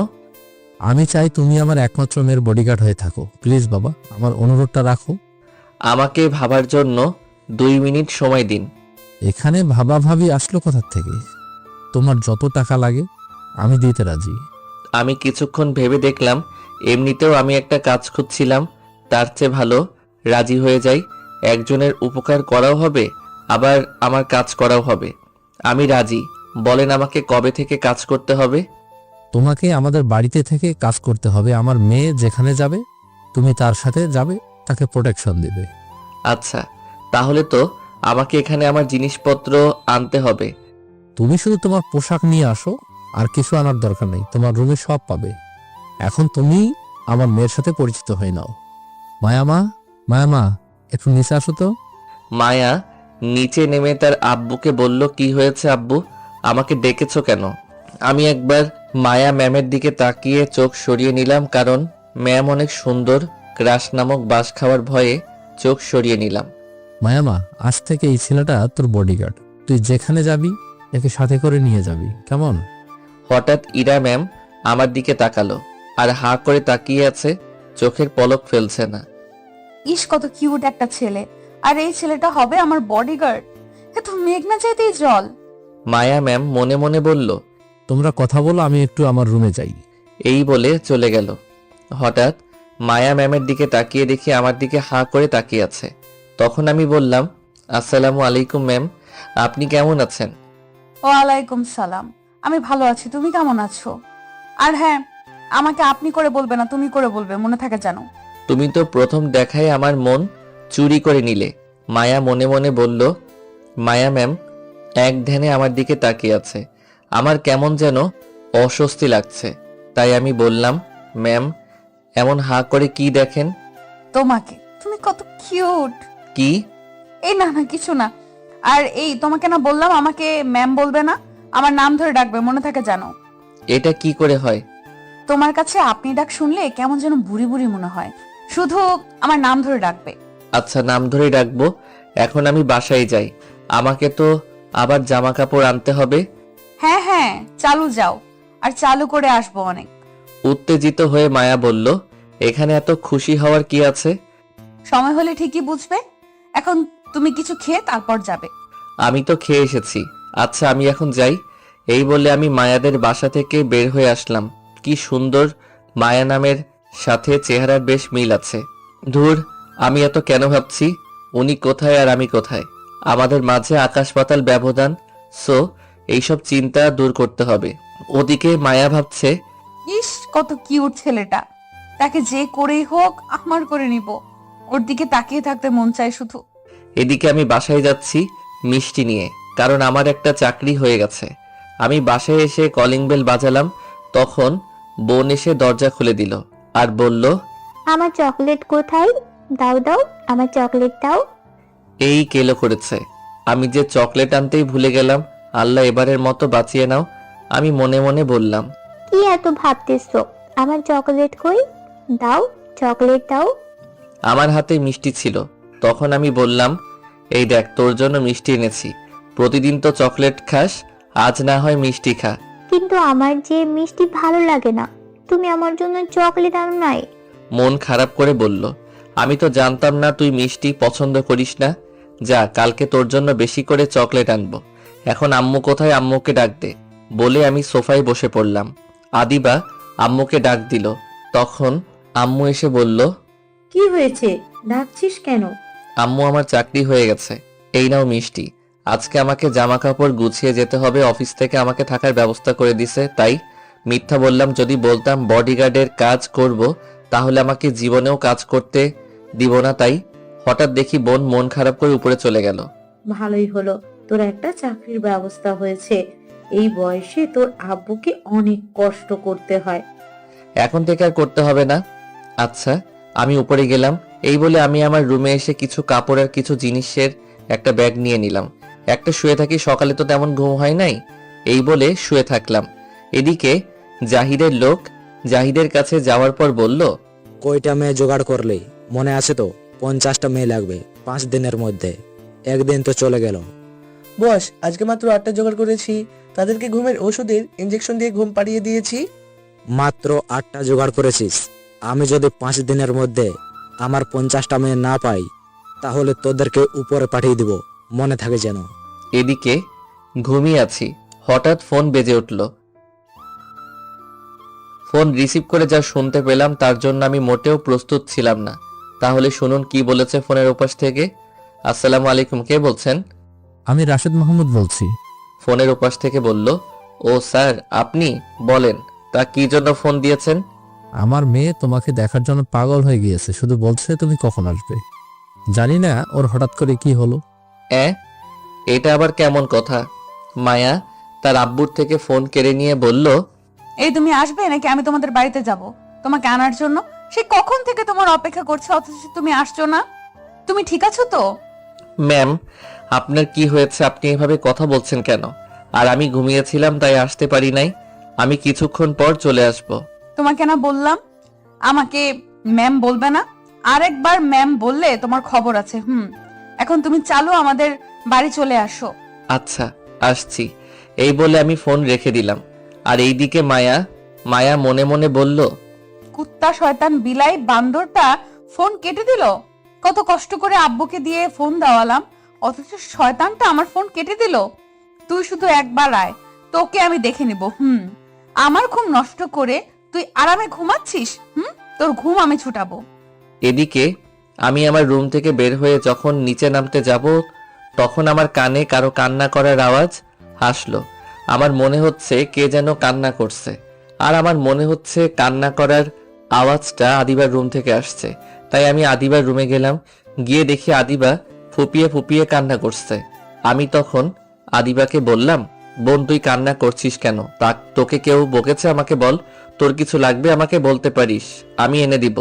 আমি চাই তুমি আমার একমাত্র মেয়ের বডিগার্ড হয়ে থাকো। প্লিজ বাবা, আমার অনুরোধটা রাখো। আমাকে ভাবার জন্য 2 মিনিট সময় দিন। এখানে ভাবাভাবি আসলো কোথার থেকে? তোমার যত টাকা লাগে আমি দিতে রাজি। আমি কিছুক্ষণ ভেবে দেখলাম এমনিতেও আমি একটা কাজ খুঁজছিলাম, তার চেয়ে ভালো রাজি হয়ে যাই। একজনের উপকার করাও হবে, আবার আমার কাজ করাও হবে। আমি রাজি। বলেন আমাকে কবে থেকে কাজ করতে হবে? তোমাকে আমাদের বাড়িতে থেকে কাজ করতে হবে। আমার মেয়ে যেখানে যাবে তুমি তার সাথে যাবে, তাকে প্রোটেকশন দিবে। আচ্ছা, তাহলে তো আমাকে এখানে আমার জিনিসপত্র আনতে হবে। তুমি শুধু তোমার পোশাক নিয়ে আসো, আর কিছু আনার দরকার নেই। তোমার রুমে সব পাবে। এখন তুমি আমার মেয়ের সাথে পরিচিত হয়ে নাও। মায়ামা, মায়ামা, একটু নিচে আসো তো। মায়া নিচে নেমে তার আব্বুকে বলল, কি হয়েছে আব্বু, আমাকে ডেকেছো কেন? আমি একবার মায়া ম্যামের দিকে তাকিয়ে চোখ সরিয়ে নিলাম, কারণ ম্যাম অনেক সুন্দর। ক্রাশ নামক বাস খাওয়ার ভয়ে চোখ সরিয়ে নিলাম। মায়ামা, আজ থেকে এই ছেলেটা তোর বডিগার্ড। তুই যেখানে যাবি একে সাথে করে নিয়ে যাবি, কেমন? হঠাৎ ইরা ম্যাম আমার দিকে তাকালো আর হাঁ করে তাকিয়ে আছে, চোখের পলক ফেলছে না। ইস কত কিউট একটা ছেলে, আর এই ছেলেটা হবে আমার বডিগার্ড। এ তো মেঘনা চাইতেই জল। মায়া ম্যাম মনে মনে বলল, তোমরা কথা বলো, আমি একটু আমার রুমে যাই। এই বলে চলে গেল। হঠাৎ মায়া ম্যামের দিকে তাকিয়ে দেখি আমার দিকে হাঁ করে তাকিয়ে আছে। তখন আমি বললাম, আসসালামু আলাইকুম ম্যাম, আপনি কেমন আছেন? ওয়ালাইকুম সালাম, আমি ভালো আছি। তুমি কেমন আছো? আর হ্যাঁ, আমাকে আপনি করে বলবে না, তুমি করে বলবে, মনে থাকে জানো। তুমি তো প্রথম দেখায় আমার মন চুরি করে নিলে, মায়া মনে মনে বলল। মায়া ম্যাম এক ধ্যানে আমার দিকে তাকিয়ে আছে। আমার কেমন যেন অস্বস্তি লাগছে, তাই আমি বললাম, ম্যাম এমন হাঁ করে কি দেখেন? তোমাকে। তুমি কত কিউট। কি? এই না না কিছু না। আর এই তোমাকে না বললাম আমাকে ম্যাম বলবে না, আমার নাম ধরে ডাকবে, মনে থাকে জানো। এটা কি করে হয়? তোমার কাছে আপনি ডাক শুনলে কেমন যেন বুড়ি বুড়ি মনে হয়, শুধু আমার নাম ধরে ডাকবে। আচ্ছা, নাম ধরেই ডাকবো। এখন আমি বাসায় যাই, আমাকে তো আবার জামা কাপড় আনতে হবে। হ্যাঁ হ্যাঁ, চালু যাও, আর চালু করে আসবো অনেক। উত্তেজিত হয়ে মায়া বলল, এখানে এত খুশি হওয়ার কি আছে? সময় হলে ঠিকই বুঝবে। এখন তুমি কিছু খেয়ে তারপর যাবে। আমি তো খেয়ে এসেছি। আচ্ছা, আমি এখন যাই। এই বলে আমি মায়াদের বাসা থেকে বের হয়ে আসলাম। কি সুন্দর, মায়া নামের সাথে চেহারার বেশ মিল আছে। ধুর, আমি এত কেন ভাবছি? উনি কোথায় আর আমি কোথায়? আমাদের মাঝে আকাশ পাতাল ব্যবধান। সো এইসব চিন্তা দূর করতে হবে। ওদিকে মায়া ভাবছে, ইস কত কিউট ছেলেটা, তাকে যে করেই হোক আমার করে নিব। ওর দিকে তাকিয়ে থাকতে মন চায় শুধু। এদিকে আমি বাসায় যাচ্ছি মিষ্টি নিয়ে, কারণ আমার একটা চাকরি হয়ে গেছে। আমি বাসায় এসে কলিং বেল বাজালাম, তখন বোন এসে দরজা খুলে দিল আর বলল, আমার চকলেট কোথায়? দাও দাও, আমার চকলেট দাও। এই কেলো করেছে। আমি যে চকলেট আনতেই ভুলে গেলাম। আল্লাহ এবারের মতো বাঁচিয়ে নাও, আমি মনে মনে বললাম। কি এত ভাবতেছো? আমার চকলেট কই? দাও, চকলেট দাও। আমার হাতে মিষ্টি ছিল, তখন আমি বললাম, এই দেখ তোর জন্য মিষ্টি এনেছি। প্রতিদিন তো চকলেট খাস, আজ না হয় মিষ্টি খা। কিন্তু আমার যে মিষ্টি ভালো লাগে না, তুমি আমার জন্য চকলেট আনো নাই। মন খারাপ করে বলল, আমি তো জানতাম না তুই মিষ্টি পছন্দ করিস না। যা, কালকে তোর জন্য বেশি করে চকলেট আনবো। এখন আম্মু কোথায়, আম্মুকে ডাক দে। বলে আমি সোফায় বসে পড়লাম। আদিবা আম্মুকে ডাক দিল, তখন আম্মু এসে বলল, কি হয়েছে, ডাকছিস কেন? আম্মু, আমার চাকরি হয়ে গেছে, এই নাও মিষ্টি। আজকে আমাকে জামা কাপড় গুছিয়ে যেতে হবে, অফিস থেকে আমাকে থাকার ব্যবস্থা করে দিছে। তাই মিথ্যা বললাম। যদি বলতাম বডিগার্ডের কাজ করব, তাহলে আমাকে জীবনেও কাজ করতে দিব না। তাই হঠাৎ দেখি বোন মন খারাপ করে উপরে চলে গেল। ভালোই হলো, তোর একটা চাকরির ব্যবস্থা হয়েছে। এই বয়সে তোর আব্বুকে অনেক কষ্ট করতে হয়। এখন থেকে আর করতে হবে না। আচ্ছা, আমি উপরে গেলাম। এই বলে আমি আমার রুমে এসে কিছু কাপড় আর কিছু জিনিসের একটা ব্যাগ নিয়ে নিলাম। একটা শুয়ে থাকি, সকালে তো তেমন ঘুম হয় নাই, এই বলে শুয়ে থাকলাম। এদিকে জাহিদের লোক জাহিদের কাছে যাওয়ার পর বলল, কয়টা মেয়ে জোগাড় করলে? মনে আছে তো? 50টা মেয়ে লাগবে 5 দিনের মধ্যে। একদিন তো চলে গেল। বস, আজকে মাত্র 8টা জোগাড় করেছি। তাদেরকে ঘুমের ওষুধের ইঞ্জেকশন দিয়ে ঘুম পাড়িয়ে দিয়েছি। মাত্র 8টা জোগাড় করেছিস? আমি যদি 5 দিনের মধ্যে আমার 50টা মেয়ে না পাই, তাহলে তোদেরকে উপরে পাঠিয়ে দিব, মনে থাকে যেন। এদিকে ঘুমিয়ে আছি, হঠাৎ ফোন বেজে উঠল। ফোন রিসিভ করে যা শুনতে পেলাম তার জন্য আমি মোটেও প্রস্তুত ছিলাম না। তাহলে শুনুন কি বলেছে ফোনের ওপাশ থেকে। আসসালামু আলাইকুম, কে বলছেন? আমি রাশেদ মাহমুদ বলছি। ফোনের ওপাশ থেকে বলল, ও স্যার আপনি, বলেন তা কি জন্য ফোন দিয়েছেন? আমার মেয়ে তোমাকে দেখার জন্য পাগল হয়ে গিয়েছে, শুধু বলছে তুমি কখন আসবে। জানি না ওর হঠাৎ করে কি হলো। এটা আবার কেমন কথা? মায়া তার আব্বুর থেকে ফোন কেড়ে নিয়ে বলল, এই তুমি আসবে নাকি আমি তোমাদের বাড়িতে যাব তোমাকে আনার জন্য? সে কখন থেকে তোমার অপেক্ষা করছে, অথচ তুমি আসছো না। তুমি ঠিক আছো তো? ম্যাম, আপনার কি হয়েছে? আপনি এভাবে কথা বলছেন কেন? আর আমি ঘুমিয়েছিলাম তাই আসতে পারি নাই। আমি কিছুক্ষণ পর চলে আসব। তোমাকে না বললাম আমাকে ম্যাম বলবে না? আরেকবার ম্যাম বললে তোমার খবর আছে। এখন তুমি চালু আমাদের বাড়ি চলে আসো। আচ্ছা, আসছি। এই বলে আমি ফোন রেখে দিলাম। আর এইদিকে মায়া মনে মনে বলল, কুত্তা শয়তান বিলাই বান্দরটা ফোন কেটে দিল। কত কষ্ট করে আব্বুকে দিয়ে ফোন দেওয়ালাম, অথচ শয়তানটা আমার ফোন কেটে দিল। তুই শুধু একবার আয়, তোকে আমি দেখে নিব। আমার ঘুম নষ্ট করে তুই আরামে ঘুমাচ্ছিস। তোর ঘুম আমি ছুটাবো। এদিকে আমি আমার রুম থেকে বের হয়ে যখন নিচে নামতে যাব, তখন আমার কানে কারো কান্না করার আওয়াজ আসলো। আমার মনে হচ্ছে কে যেন কান্না করছে, আর আমার মনে হচ্ছে কান্না করার আওয়াজটা আদিবার রুম থেকে আসছে। তাই আমি আদিবার রুমে গেলাম। গিয়ে দেখি আদিবা ফুপিয়ে ফুপিয়ে কান্না করছে। আমি তখন আদিবাকে বললাম, বোন তুই কান্না করছিস কেন? তোকে কেউ বকেছে? আমাকে বল, তোর কিছু লাগবে আমাকে বলতে পারিস, আমি এনে দিব।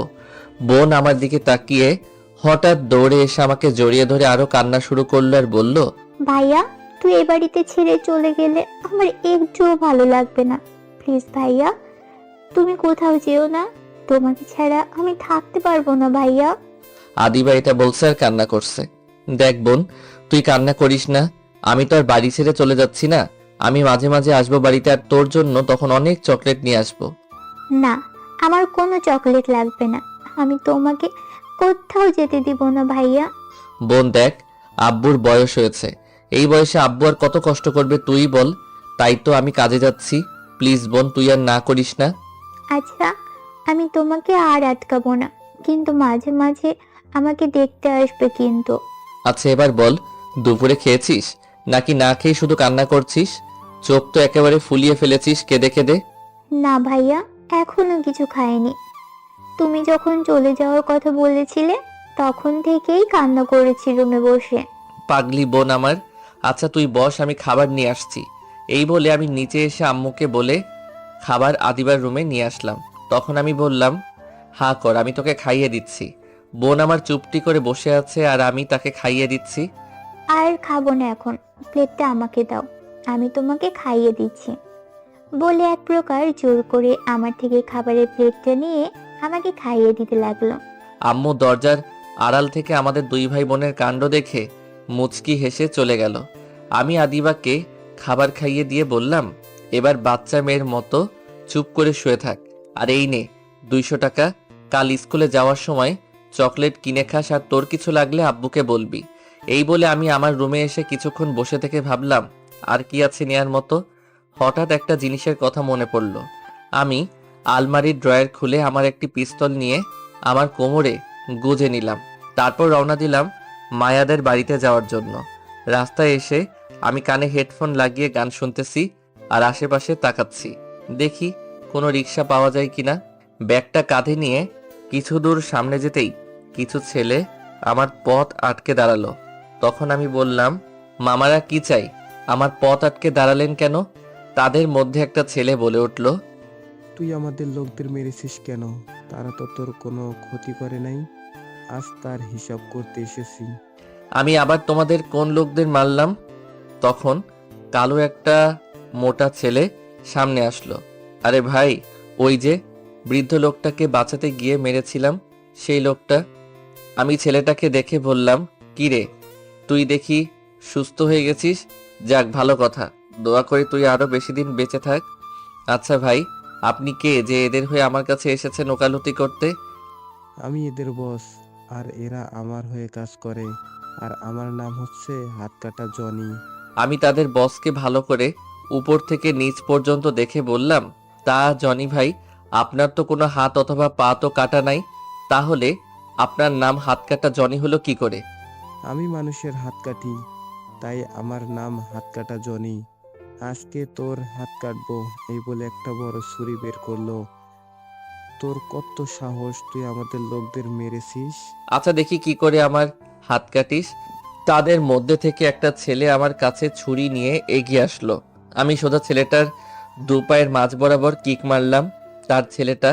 বোন আমার দিকে তাকিয়ে হঠাৎ দৌড়ে এসে আমাকে জড়িয়ে ধরে আরো কান্না শুরু করলো আর বলল, ভাইয়া তুই এ বাড়িতে ছেড়ে চলে গেলে আমার একটুও ভালো লাগবে না। প্লিজ ভাইয়া, তুমি কোথাও যেও না। তোমাকে ছাড়া আমি থাকতে পারবো না ভাইয়া। আদিবা এটা বলছে আর কান্না করছে। দেখ বোন, তুই কান্না করিস না, আমি তো আর বাড়ি ছেড়ে চলে যাচ্ছি না। আমি মাঝে মাঝে আসবো বাড়িতে, আর তোর জন্য তখন অনেক চকলেট নিয়ে আসবো। না, আমার কোনো চকলেট লাগবে না। আমি তোমাকে কোথাও যেতে দিব না ভাইয়া। বোন দেখ, আব্বুর বয়স হয়েছে, এই বয়সে আব্বু আর কত কষ্ট করবে তুই বল। তাই তো আমি কাজে যাচ্ছি। প্লিজ বোন, তুই আর না করিস না। আচ্ছা, আমি তোমাকে আর আটকাবো না, কিন্তু মাঝে মাঝে আমাকে দেখতে আসবে কিন্তু। আচ্ছা এবার বল, দুপুরে খেয়েছিস নাকি না খেয়ে শুধু কান্না করছিস? চোখ তো একেবারে ফুলিয়ে ফেলেছিস কেঁদে কেঁদে। না ভাইয়া, এখনো কিছু খাইনি। তুমি যখন চলে যাওয়ার কথা বলেছিলে তখন থেকেই কান্না করেছি রুমে বসে। পাগলি বোন আমার। আচ্ছা তুই বস, আমি খাবার নিয়ে আসছি। এই বলে আমি নিচে এসে আম্মুকে বলে খাবার আদিবার রুমে নিয়ে আসলাম। তখন আমি বললাম, হা কর, আমি তোকে খাইয়ে দিচ্ছি। বোন আমার চুপটি করে বসে আছে আর আমি তাকে খাইয়ে দিচ্ছি। আর খাবো না এখন, প্লেটটা আমাকে দাও, আমি তোমাকে খাইয়ে দিচ্ছি বলে এক প্রকার জোর করে আমার থেকে খাবারের প্লেটটা নিয়ে আমাকে খাইয়ে দিতে লাগলো। আম্মু দরজার আড়াল থেকে আমাদের দুই ভাই বোনের কাণ্ড দেখে মুচকি হেসে চলে গেল। আমি আদিবাকে খাবার খাইয়ে দিয়ে বললাম, এবার বাচ্চা মেয়ের মতো চুপ করে শুয়ে থাক, আর এই নে 200 টাকা, কাল স্কুলে যাওয়ার সময় চকলেট কিনে খাস, আর তোর কিছু লাগলে আব্বুকে বলবি। এই বলে আমি আমার রুমে এসে কিছুক্ষণ বসে থেকে ভাবলাম আর কি আছে নেয়ার মতো। হঠাৎ একটা জিনিসের কথা মনে পড়ল। আমি আলমারির ড্রয়ার খুলে আমার একটি পিস্তল নিয়ে আমার কোমরে গুজে নিলাম। তারপর রওনা দিলাম মায়াদের বাড়িতে যাওয়ার জন্য। রাস্তায় এসে আমি কানে হেডফোন লাগিয়ে গান শুনতেছি আর আশেপাশে তাকাচ্ছি, দেখি কোনো রিক্সা পাওয়া যায় কিনা। ব্যাগটা কাঁধে নিয়ে কিছু দূর সামনে যেতেই কিছু ছেলে আমার পথ আটকে দাঁড়ালো। তখন আমি বললাম, মামারা কি চাই? আমার পথ আটকে দাঁড়ালেন কেন? তাদের মধ্যে একটা ছেলে বলে উঠল, তুই আমাদের লোকদের মেরেছিস কেন? তারা তো তোর কোনো ক্ষতি করে নাই, আজ তার হিসাব করতে এসেছি। আমি আবার তোমাদের কোন লোকদের মারলাম? তখন কালো একটা মোটা ছেলে সামনে আসলো। আরে ভাই, ওই যে বৃদ্ধ লোকটাকে বাঁচাতে গিয়ে মেরেছিলাম, সেই লোকটা। আমি ছেলেটাকে দেখে বললাম, কি রে, তুই দেখি সুস্থ হয়ে গেছিস, যাক ভালো কথা, দোয়া করি তুই আরো বেশি দিন বেঁচে থাক। আচ্ছা ভাই, আপনি কে যে এদের হয়ে আমার কাছে এসেছেন ওকালতি করতে? আমি এদের বস, আর এরা আমার হয়ে কাজ করে, আর আমার নাম হচ্ছে হাতকাটা জনি। আমি তাদের বসকে ভালো করে উপর থেকে নিচ পর্যন্ত দেখে বললাম, তা জনি ভাই, আপনার তো কোনো হাত অথবা পা তো কাটা নাই, তাহলে আপনার নাম হাতকাটা জনি হলো কি করে? আমি মানুষের হাত কাটি, তাই আমার নাম হাতকাটা জনি। আজকে তোর হাত কাটবো, এই বলে একটা বড় ছুরি বের করলো। তোর কত সাহস, তুই আমাদের লোকদের মেরেছিস? আচ্ছা দেখি কি করে আমার হাত কাটিস। তাদের মধ্যে থেকে একটা ছেলে আমার কাছে ছুরি নিয়ে এগিয়ে আসলো। আমি সোজা ছেলেটার দু পায়ের মাঝ বরাবর কিক মারলাম। ছেলেটা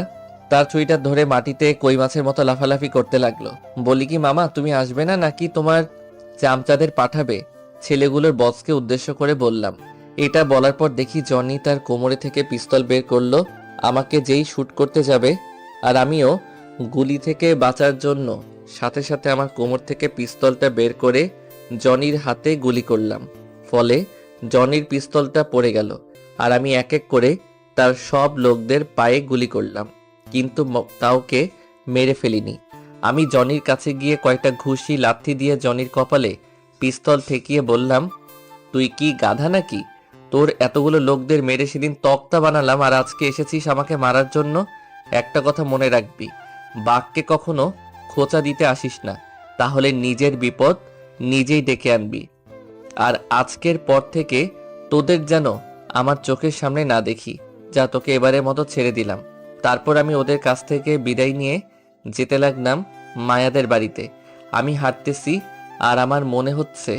তার ছুরিটা ধরে মাটিতে কই মাছের মতো লাফালাফি করতে লাগলো। বলি, কি মামা তুমি আসবে না নাকি তোমার চামচাদের পাঠাবে? ছেলেগুলোর বসকে উদ্দেশ্য করে বললাম। এটা বলার পর দেখি জনি তার কোমরে থেকে পিস্তল বের করলো। আমাকে যেই শুট করতে যাবে, আর আমিও গুলি থেকে বাঁচার জন্য সাথে সাথে আমার কোমর থেকে পিস্তলটা বের করে জনির হাতে গুলি করলাম। ফলে জনির পিস্তলটা পড়ে গেল, আর আমি এক এক করে তার সব লোকদের পায়ে গুলি করলাম, কিন্তু কাউকে মেরে ফেলিনি। আমি জনির কাছে গিয়ে কয়েকটা ঘুষি লাথি দিয়ে জনির কপালে পিস্তল ঠেকিয়ে বললাম, তুই কি গাধা নাকি? তোর এতগুলো লোকদের মেরে সেদিন তক্তা বানালাম, আর আজকে এসেছিস আমাকে মারার জন্য? একটা কথা মনে রাখবি, বাঘকে কখনো খোঁচা দিতে আসিস না, তাহলে নিজের বিপদ নিজেই ডেকে আনবি। আর আজকের পর থেকে তোদের যেন আমার চোখের সামনে না দেখি। যা, তোকে এবারের মতো ছেড়ে দিলাম। তারপর আমি ওদের কাছ থেকে বিদায় নিয়ে যেতে লাগলাম মায়াদের বাড়িতে। আমি হাঁটতেছি আর আমার মনে হচ্ছে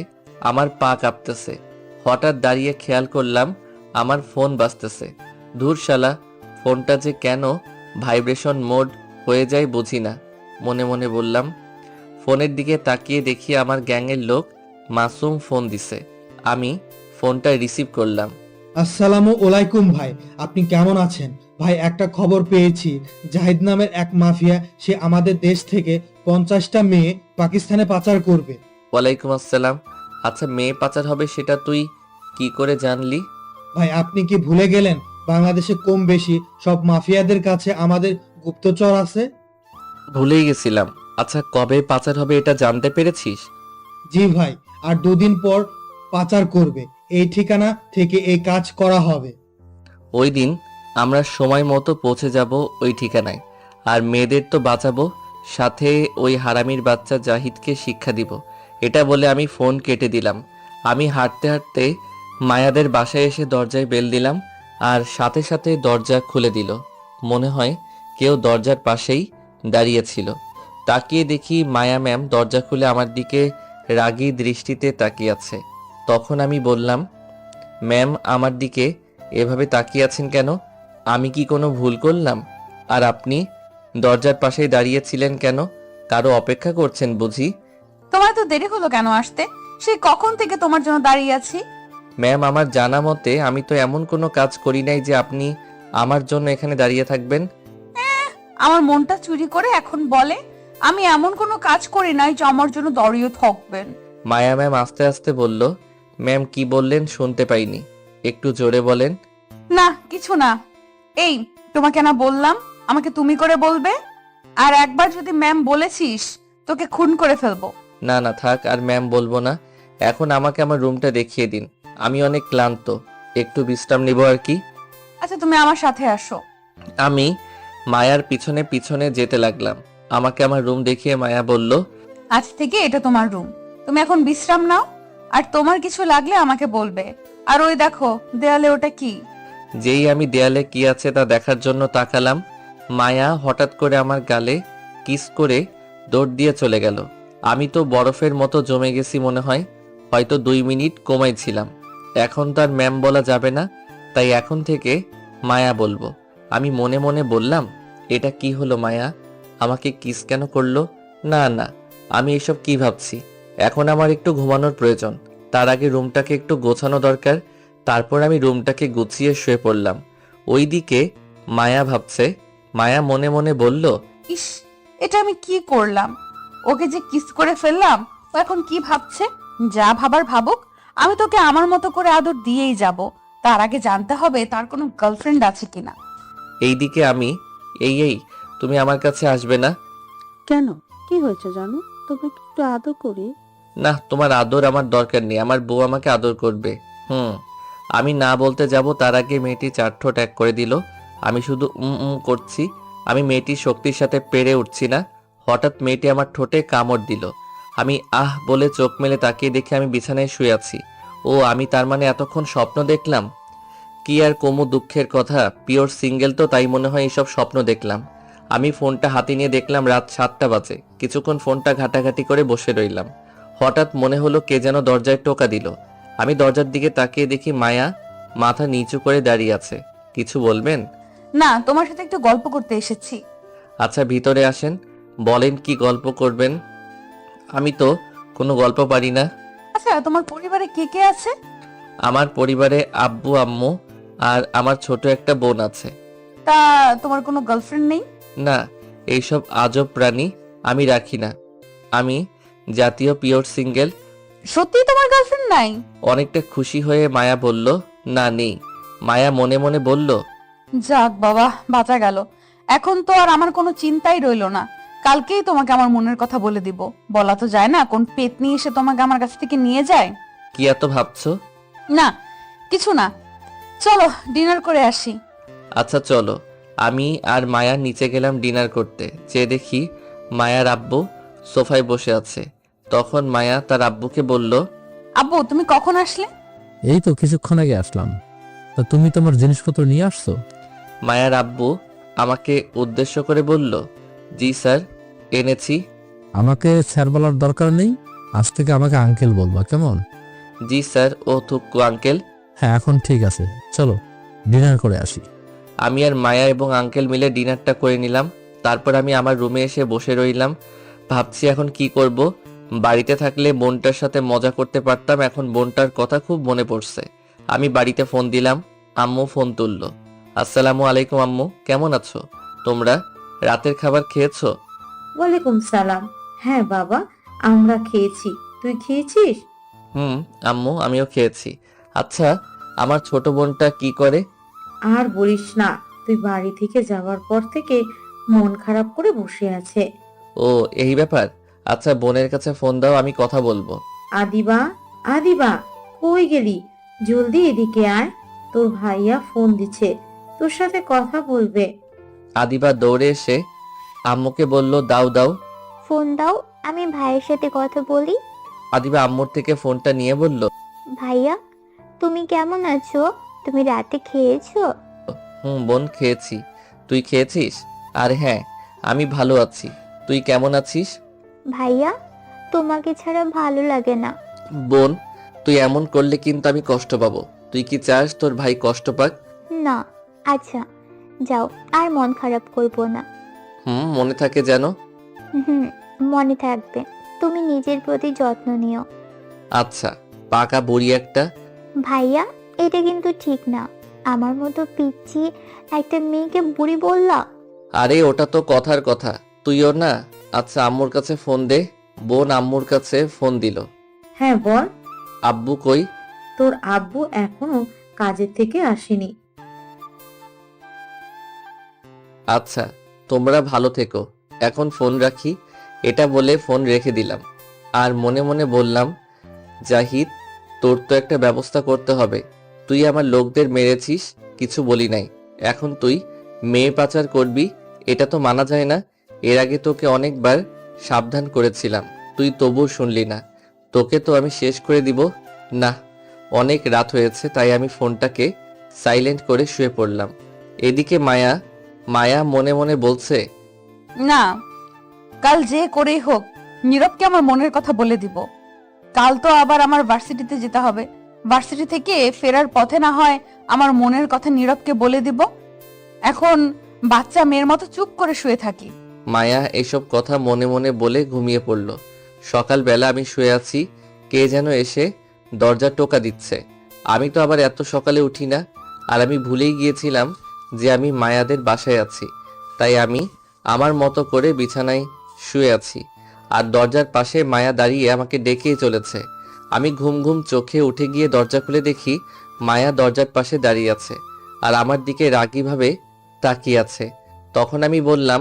আমার পা কাঁপতেছে। হঠাৎ দাঁড়িয়ে খেয়াল করলাম আমার ফোন বাজতেছে। ধুর শালা, ফোনটা যে কেন ভাইব্রেশন মোড হয়ে যায় বুঝি না। মনে মনে বললাম, ফোনের দিকে তাকিয়ে দেখি আমার গ্যাংয়ের লোক মাসুম ফোন দিছে। আমি ফোনটা রিসিভ করলাম। আসসালামু আলাইকুম ভাই, আপনি কেমন আছেন? ভাই একটা খবর পেয়েছি, জাহিদ নামের এক মাফিয়া সে আমাদের দেশ থেকে 50টা মেয়ে পাকিস্তানে পাচার করবে। ওয়ালাইকুম আসসালাম। আচ্ছা, মেয়ে পাচার হবে সেটা তুই কি করে জানলি? ভাই আপনি কি ভুলে গেলেন বাংলাদেশে কম বেশি সব মাফিয়াদের কাছে আমাদের গুপ্তচর আছে? ভুলেই গেছিলাম। আচ্ছা, কবে পাচার হবে এটা জানতে পেরেছিস? জি ভাই, আর 2 দিন পর পাচার করবে। এই ঠিকানা থেকে এই কাজ করা হবে। ওই দিন আমরা সময় মতো পৌঁছে যাব ওই ঠিকানায়, আর মেয়েদের তো বাঁচাবো, সাথে ওই হারামির বাচ্চা জাহিদকে শিক্ষা দিব। এটা বলে আমি ফোন কেটে দিলাম। আমি হাঁটতে হাঁটতে মায়াদের বাসায় এসে দরজায় বেল দিলাম, আর সাথে সাথে দরজা খুলে দিল। মনে হয় কেউ দরজার পাশেই দাঁড়িয়েছিল। তাকিয়ে দেখি মায়া ম্যাম দরজা খুলে আমার দিকে রাগী দৃষ্টিতে তাকিয়ে আছে। তখন আমি বললাম, ম্যাম আমার দিকে এভাবে তাকিয়ে আছেন কেন? আমি কি কোনো ভুল করলাম? আর আপনি দরজার পাশেই দাঁড়িয়েছিলেন কেন? কারো অপেক্ষা করছেন বুঝি? তোমার তো দেরি হলো কেন আসতে? সেই কখন থেকে তোমার জন্য দাঁড়িয়ে আছি। ম্যাম, আমার জানা মতে আমি তো এমন কোনো কাজ করি নাই যে আপনি আমার জন্য এখানে দাঁড়িয়ে থাকবেন। আমার মনটা চুরি করে এখন বলে আমি এমন কোনো কাজ করি নাই যে আমার জন্য দাঁড়িয়ে থাকবেন। মায়া ম্যাম আস্তে আস্তে বলল, ম্যাম কি বললেন শুনতে পাইনি, একটু জোরে বলেন। না কিছু না। এই তোমাকে না বললাম আমাকে তুমি করে বলবে, আর একবার যদি ম্যাম বলেছিস তোকে খুন করে ফেলবো। না না থাক, আর ম্যাম বলবো না। এখন আমাকে আমার রুমটা দেখিয়ে দিন, আমি অনেক ক্লান্ত, একটু বিশ্রাম নিব আর কি। আচ্ছা তুমি আমার সাথে আসো। আমি মায়ার পিছনে পিছনে যেতে লাগলাম। আমাকে আমার রুম দেখিয়ে মায়া বলল, আজ থেকে এটা তোমার রুম, তুমি এখন বিশ্রাম নাও, আর তোমার কিছু লাগলে আমাকে বলবে। আর ওই দেখো দেয়ালে ওটা কি? যেই আমি দেয়ালে কি আছে তা দেখার জন্য তাকালাম, মায়া হঠাৎ করে আমার গালে কিস করে দৌড় দিয়ে চলে গেল। আমি তো বরফের মতো জমে গেছি মনে হয়, হয়তো 2 মিনিট কমাইছিলাম। এখন তার ম্যাম বলা যাবে না, তাই এখন থেকে মায়া বলবো। আমি মনে মনে বললাম, এটা কি হলো মায়া, আমাকে কিস কেন করলো? না না, আমি এসব কি ভাবছি? এখন আমার একটু ঘুমানোর প্রয়োজন, তার আগে রুমটাকে একটু গোছানো দরকার। তারপর আমি রুমটাকে গুছিয়ে শুয়ে পড়লাম। ওইদিকে মায়া ভাবছে। মায়া মনে মনে বলল, ইস, এটা আমি কি করলাম? ওকে যে কিস করে ফেললাম, ও এখন কি ভাবছে? যা ভাবার ভাবুক, আমি তোকে আমার মতো করে আদর দিয়েই যাব। তার আগে জানতে হবে তার কোনো গার্লফ্রেন্ড আছে কিনা। এইদিকে আমি, এই তুমি আমার কাছে আসবে না? কেন, কি হয়েছে জানো? তোকে একটু আদর করি। না, তোমার আদর আমার দরকার নেই, আমার বউ আমাকে আদর করবে। আমি না বলতে যাব তার আগে মেয়েটি 4 ঠোঁট এক করে দিল। আমি শুধু করছি, আমি মেয়েটির শক্তির সাথে পেরে উঠছি না। হঠাৎ মেয়েটি আমার ঠোঁটে কামড় দিল। আমি আহ বলে চোখ মেলে তাকিয়ে দেখে আমি বিছানায় শুয়ে আছি। ও আমি তার মানে এতক্ষণ স্বপ্ন দেখলাম? কি আর কমু দুঃখের কথা, পিওর সিঙ্গেল তো, তাই মনে হয় এইসব স্বপ্ন দেখলাম। আমি ফোনটা হাতে নিয়ে দেখলাম রাত 7টা বাজে। কিছুক্ষণ ফোনটা ঘাটাঘাটি করে বসে রইলাম। হঠাৎ মনে হলো কে যেন দরজায় টোকা দিল। আমি দরজার দিকে তাকিয়ে দেখি মায়া মাথা নিচু করে দাঁড়িয়ে আছে। কিছু বলবেন? না, তোমার সাথে একটু গল্প করতে এসেছি। আচ্ছা ভিতরে আসেন, বলেন কি গল্প করবেন। আমি তো কোনো গল্প পারি না। আচ্ছা তোমার পরিবারে কে কে আছে? আমার পরিবারে আব্বু আম্মু আর আমার ছোট একটা বোন আছে। তা তোমার কোনো গার্লফ্রেন্ড নেই? না, এইসব আজব প্রাণী আমি রাখি না। আমি জাতীয় পিওর সিঙ্গেল। সত্যি তোমার গার্লফ্রেন্ড নাই? অনেকটা খুশি হয়ে মায়া বলল, না নেই। মায়া মনে মনে বলল, যাক বাবা, বাঁচা গেল। এখন তো আর আমার কোনো চিন্তাই রইলো না। কালকেই তোমাকে আমার মনের কথা বলে দিব। বলা তো যায় না কোন পেতনি এসে তোমাকে আমার কাছ থেকে নিয়ে যায়। কি এত ভাবছো? না কিছু না, চলো ডিনার করে আসি। আচ্ছা চলো। আমি আর মায়া নিচে গেলাম ডিনার করতে। চেয়ে দেখি মায়ার আব্বু সোফায় বসে আছে। তখন মায়া তার আব্বুকে বলল, আব্বু তুমি কখন আসলে? এই তো কিছুক্ষণ আগে আসলাম। তা তুমি তোমার জিনিসপত্র নিয়ে আসছো? মায়ার আব্বু আমাকে উদ্দেশ্য করে বলল, জি স্যার এনেছি। আমাকে স্যার বলার দরকার নেই, আজ থেকে আমাকে আঙ্কেল বলবা, কেমন? জি স্যার ও থুক্কু আঙ্কেল। হ্যাঁ এখন ঠিক আছে, চলো ডিনার করে আসি। আমি আর মায়া এবং আঙ্কেল মিলে ডিনারটা করে নিলাম। তারপর আমি আমার রুমে এসে বসে রইলাম। ভাবছি এখন কি করব। বাড়িতে থাকলে বোনটার সাথে মজা করতে পারতাম, এখন বোনটার কথা খুব মনে পড়ছে। আমি বাড়িতে ফোন দিলাম, আম্মু ফোন তুললো। আসসালামু আলাইকুম আম্মু, কেমন আছো তোমরা? রাতের খাবার খেয়েছো? ওয়ালাইকুম সালাম। হ্যাঁ বাবা, আমরা খেয়েছি। তুই খেয়েছিস? আম্মু আমিও খেয়েছি। আচ্ছা, আমার ছোট বোনটা কি করে? আর বলিস না, তুই বাড়ি থেকে যাওয়ার পর থেকে মন খারাপ করে বসে আছে। ও এই ব্যাপার। আচ্ছা, বোনের কাছে ফোন দাও, আমি কথা বলবো। আদিবা, আদিবা, কই গেলি? জলদি এদিকে আয়, তোর ভাইয়া ফোন দিছে, তোর সাথে কথা বলবে। আদিবা দৌড়ে এসে আম্মুকে বলল, দাও দাও। ফোন দাও, আমি ভাইয়ের সাথে কথা বলি। আদিবা আম্মুর থেকে ফোনটা নিয়ে বলল, ভাইয়া, তুমি কেমন আছো? তুমি রাতে খেয়েছো? বোন খেয়েছি। তুই খেয়েছিস? আর হ্যাঁ, আমি ভালো আছি। তুই কেমন আছিস? ভাইয়া, তোমাকে ছাড়া ভালো লাগে না। বোন, তুই এমন করলে কিন্তু আমি কষ্ট পাবো। তুই কি চাস তোর ভাই কষ্ট পাক? না। আচ্ছা, যাও, আর মন খারাপ করবো না। মনে থাকে যেন। হুম, মনে থাকবে। তুমি নিজের প্রতি যত্ন নিও। আচ্ছা, পাকা বুড়ি একটা। ভাইয়া, এটা কিন্তু ঠিক না। আমার মতো পিচ্ছি একটা মেয়েকে বুড়ি বললা? আরে ওটা তো কথার কথা, তুইও না। আচ্ছা, আম্মুর কাছে ফোন দে। বোন আম্মুর কাছে ফোন দিল। হ্যাঁ বল। আব্বু কই? তোর আব্বু এখনো কাজের থেকে আসেনি। আচ্ছা, তোমরা ভালো থেকো, এখন ফোন রাখি। এটা বলে ফোন রেখে দিলাম। আর মনে মনে বললাম, জাহিদ, তোর তো একটা ব্যবস্থা করতে হবে। তুই আমার লোকদের মেরেছিস, কিছু বলি নাই। এখন তুই মেয়ে পাচার করবি, এটা তো মানা যায় না। এর আগে তোকে অনেকবার সাবধান করেছিলাম, তুই তবুও শুনলি না। তোকে তো আমি শেষ করে দিব। না, অনেক রাত হয়েছে, তাই আমি ফোনটাকে সাইলেন্ট করে শুয়ে পড়লাম। এদিকে মায়া মনে মনে বলছে, না, কাল যে করেই হোক নীরবকে আমার মনের কথা বলে দিব। কাল তো আবার আমার ভার্সিটিতে যেতে হবে। ভার্সিটি থেকে ফেরার পথে না হয় আমার মনের কথা নীরবকে বলে দিব। এখন বাচ্চা মেয়ের মতো চুপ করে শুয়ে থাকি। মায়া এসব কথা মনে মনে বলে ঘুমিয়ে পড়ল। সকালবেলা আমি শুয়ে আছি, কে যেন এসে দরজা টোকা দিচ্ছে। আমি তো আবার এত সকালে উঠি না, আর আমি ভুলেই গিয়েছিলাম যে আমি মায়াদের বাসায় আছি। তাই আমি আমার মতো করে বিছানায় শুয়ে আছি, আর দরজার পাশে মায়া দাঁড়িয়ে আমাকে ডেকেই চলেছে। আমি ঘুম ঘুম চোখে উঠে গিয়ে দরজা খুলে দেখি মায়া দরজার পাশে দাঁড়িয়ে আছে, আর আমার দিকে রাগীভাবে তাকিয়ে আছে। তখন আমি বললাম,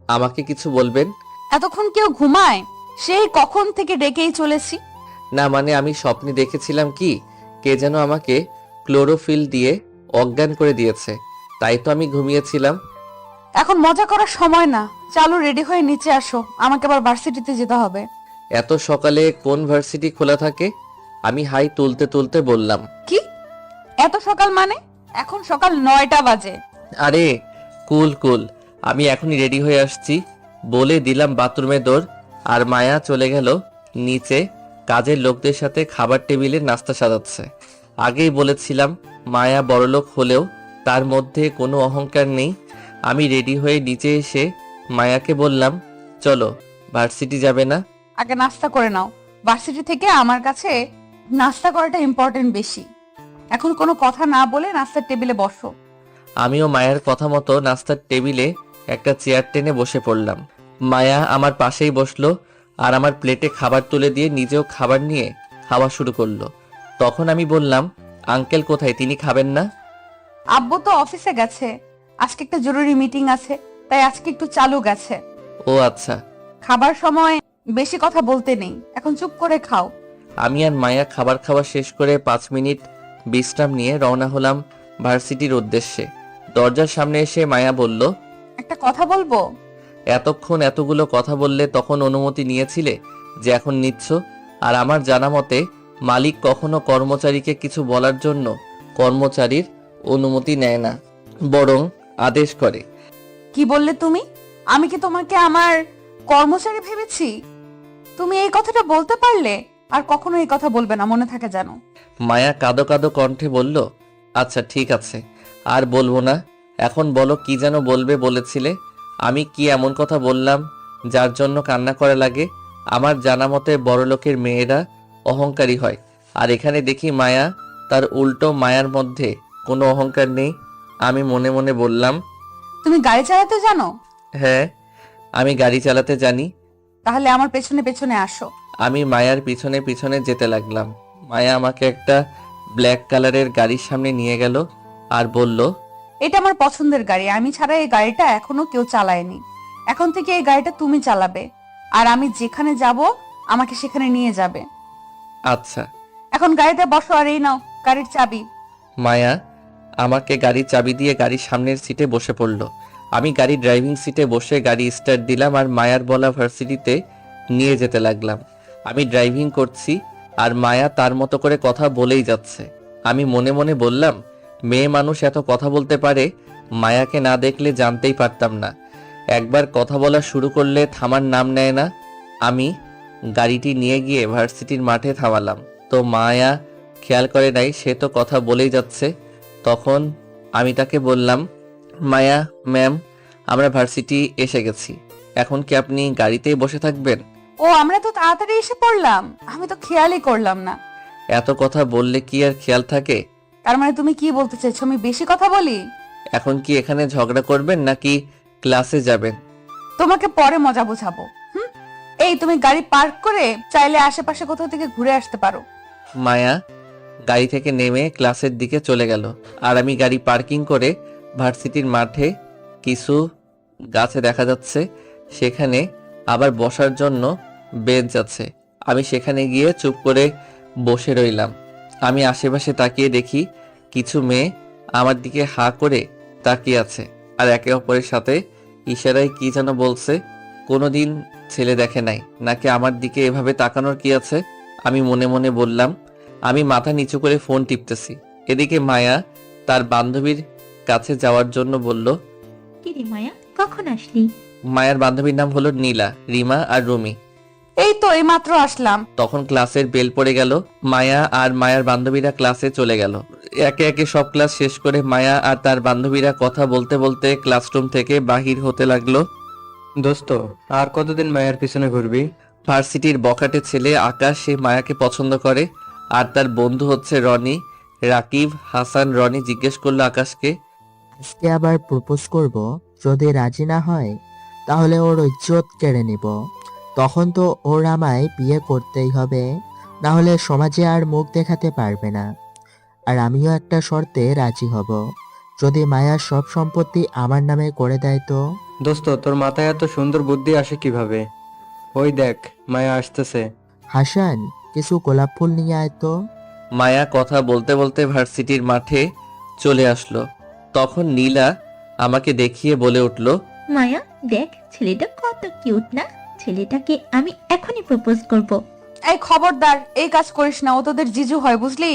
আমাকে কিছু বলবেন? এতক্ষণ কেউ ঘুমায়? সেই কখন থেকে ডেকেই চলেছি। না মানে আমি স্বপ্নে দেখেছিলাম কি কে যেন আমাকে ক্লোরোফিল দিয়ে অজ্ঞান করে দিয়েছে, তাই তো আমি ঘুমিয়েছিলাম। এখন মজা করার সময় না, চালু রেডি হয়ে নিচে আসো, আমাকে আবার ভার্সিটিতে যেতে হবে। এত সকালে কোন ভার্সিটি খোলা থাকে? আমি হাই তুলতে তুলতে বললাম। কি এত সকাল মানে? এখন সকাল 9টা বাজে। আরে কুল কুল, আমি এখনই রেডি হয়ে আসছি বলে দিলাম বাথরুমে দৌড়। আর মায়া চলে গেল নিচে, কাজের লোকদের সাথে খাবার টেবিলে নাস্তা সাজাচ্ছে। আগেই বলেছিলাম মায়া বড়লোক হলেও তার মধ্যে কোনো অহংকার নেই। আমি রেডি হয়ে নিচে এসে মায়াকে বললাম, চলো ভার্সিটি যাবে না? আগে নাস্তা করে নাও। ভার্সিটি থেকে আমার কাছে নাস্তা করাটা ইম্পর্টেন্ট বেশি। এখন কোনো কথা না বলে নাস্তার টেবিলে বসো। আমিও মায়ের কথা মতো নাস্তার টেবিলে একটা চেয়ার টেনে বসে পড়লাম। মায়া আমার পাশেই বসলো, আর আমার প্লেটে খাবার তুলে দিয়ে নিজেও খাবার নিয়ে খাওয়া শুরু করলো। তখন আমি বললাম, আঙ্কেল কোথায়, তিনি খাবেন না? আব্বু তো অফিসে গেছে, আজকে একটা জরুরি মিটিং আছে, তাই আজকে একটু চালু গেছে। ও আচ্ছা। খাবার সময় বেশি কথা বলতে নেই, এখন চুপ করে খাও। আমি আর মায়া খাবার খাওয়া শেষ করে 5 মিনিট বিশ্রাম নিয়ে রওনা হলাম ভার্সিটির উদ্দেশ্যে। দরজার সামনে এসে মায়া বলল, একটা কথা বলবো। এতক্ষণ এতগুলো কথা বললে তখন অনুমতি নিয়েছিলে যে এখন নিচ্ছ? আর আমার জানা মতে মালিক কখনো কর্মচারীকে কিছু বলার জন্য কর্মচারীর অনুমতি নেয় না, বরং আদেশ করে। কি বললে তুমি? আমি কি তোমাকে আমার কর্মচারী ভেবেছি? তুমি এই কথাটা বলতে পারলে? আর কখনো এই কথা বলবে না, মনে থাকে জানো। মায়া কাঁদো কাঁদো কণ্ঠে বলল, আচ্ছা ঠিক আছে, আর বলবো না। এখন বলো কি যেন বলবে বলেছিলে? আমি কি এমন কথা বললাম যার জন্য কান্না করা লাগে। আমার জানা মতে বড়লোকের মেয়েরা অহংকারী হয়, আর এখানে দেখি মায়া, তার উল্টো মায়ার মধ্যে কোনো অহংকার নেই। আমি মনে মনে বললাম, তুমি গাড়ি চালাতে জানো? হ্যাঁ, আমি গাড়ি চালাতে জানি। তাহলে আমার পেছনে পেছনে আসো। আমি মায়ার পিছনে পিছনে যেতে লাগলাম। মায়া আমাকে একটা ব্ল্যাক কালারের গাড়ির সামনে নিয়ে গেল আর বলল, এটা আমার পছন্দের গাড়ি, আমি ছাড়া এই গাড়িটা এখনো কেউ চালায়নি। এখন থেকে এই গাড়িটা তুমি চালাবে, আর আমি যেখানে যাব আমাকে সেখানে নিয়ে যাবে। আচ্ছা। এখন গাড়িতে বসো, আর এই নাও গাড়ির চাবি। মায়া আমাকে গাড়ির চাবি দিয়ে গাড়ির সামনের সিটে বসে পড়ল। আমি গাড়ির ড্রাইভিং সিটে বসে গাড়ি স্টার্ট দিলাম আর মায়ার বলা ভার্সিটিতে নিয়ে যেতে লাগলাম। আমি ড্রাইভিং করছি আর মায়া তার মতো করে কথা বলেই যাচ্ছে। আমি মনে মনে বললাম, মেয়ে মানুষ এত কথা বলতে পারে, মায়াকে না দেখলে জানতেই পারতাম না। একবার কথা বলা শুরু করলে থামার নাম নেয় না। আমি গাড়িটি নিয়ে গিয়ে ভার্সিটির মাঠে থামালাম, তো মায়া খেয়াল করে নাই, সে তো কথা বলেই যাচ্ছে। তখন আমি তাকে বললাম, মায়া ম্যাম, আমরা ভার্সিটি এসে গেছি, এখন কি আপনি গাড়িতেই বসে থাকবেন? ও, আমরা তো তাড়াতাড়ি এসে পড়লাম, আমি তো খেয়ালই করলাম না। এত কথা বললে কি আর খেয়াল থাকে? তার মানে তুমি কি বলতে চাইছো আমি বেশি কথা বলি? এখন কি এখানে ঝগড়া করবেন নাকি ক্লাসে যাবেন? তোমাকে পরে মজা বোঝাবো। এই, তুমি গাড়ি পার্ক করে চাইলে আশেপাশে কোথাও থেকে ঘুরে আসতে পারো। মায়া গাড়ি থেকে নেমে ক্লাসের দিকে চলে গেল, আর আমি গাড়ি পার্কিং করে ভার্সিটির মাঠে কিছু গাছে দেখা যাচ্ছে, সেখানে আবার বসার জন্য বেঞ্চ আছে। আমি সেখানে গিয়ে চুপ করে বসে রইলাম। আমি আশেপাশে তাকিয়ে দেখি কিছু মেয়ে আমার দিকে হা করে তাকিয়ে আছে আর একে অপরের সাথে ইশারায় কি যেন বলছে। কোনোদিন ছেলে দেখে নাই, নাকি আমার দিকে এভাবে তাকানোর কি আছে? আমি মনে মনে বললাম। আমি মাথা নিচু করে ফোন টিপতেছি। এদিকে মায়া তার বান্ধবীর কাছে যাওয়ার জন্য বলল, কি রে মায়া, কখন আসলি? মায়ার বান্ধবীর নাম হলো নীলা, রিমা আর রুমি। এই তো এইমাত্র আসলাম। তখন ক্লাসের বেল পড়ে গেল। মায়া আর মায়ার বান্ধবীরা ক্লাসে চলে গেল। একে একে সব ক্লাস শেষ করে মায়া আর তার বান্ধবীরা কথা বলতে বলতে ক্লাসরুম থেকে বাহির হতে লাগলো। দোস্ত, আর কতদিন মায়ের পিছনে ঘুরবি? ভার্সিটির বখাটে ছেলে আকাশ, সে মায়াকে পছন্দ করে, আর তার বন্ধু হচ্ছে রনি, রাকিব, হাসান। রনি জিজ্ঞেস করলো আকাশকে, আজকে আবার প্রপোজ করব, যদি রাজি না হয় তাহলে ওর ইজ্জত কেড়ে নিব। তখন তো ওর আমায় বিয়ে করতেই হবে, না হলে সমাজে আর মুখ দেখাতে পারবে না। আর আমিও একটা শর্তে রাজি হব, যদি মায়া সব সম্পত্তি আমার নামে করে দেয় তো। দোস্ত, তোর মাথায় এত সুন্দর বুদ্ধি আসে কিভাবে? ওই দেখ, মায়া আসতেছে। হাসান, কিছু গোলাপ ফুল নিয়ে আয় তো। মায়া কথা বলতে বলতে ভার্সিটির মাঠে চলে আসলো। তখন নীলা আমাকে দেখিয়ে বলে উঠল, মায়া দেখ, ছেলেটা কত কিউট না, ছেলেটাকে আমি এখনই প্রপোজ করব। এই খবরদার, এই কাজ করিস না, ও তোদের জিজু হয় বুঝলি।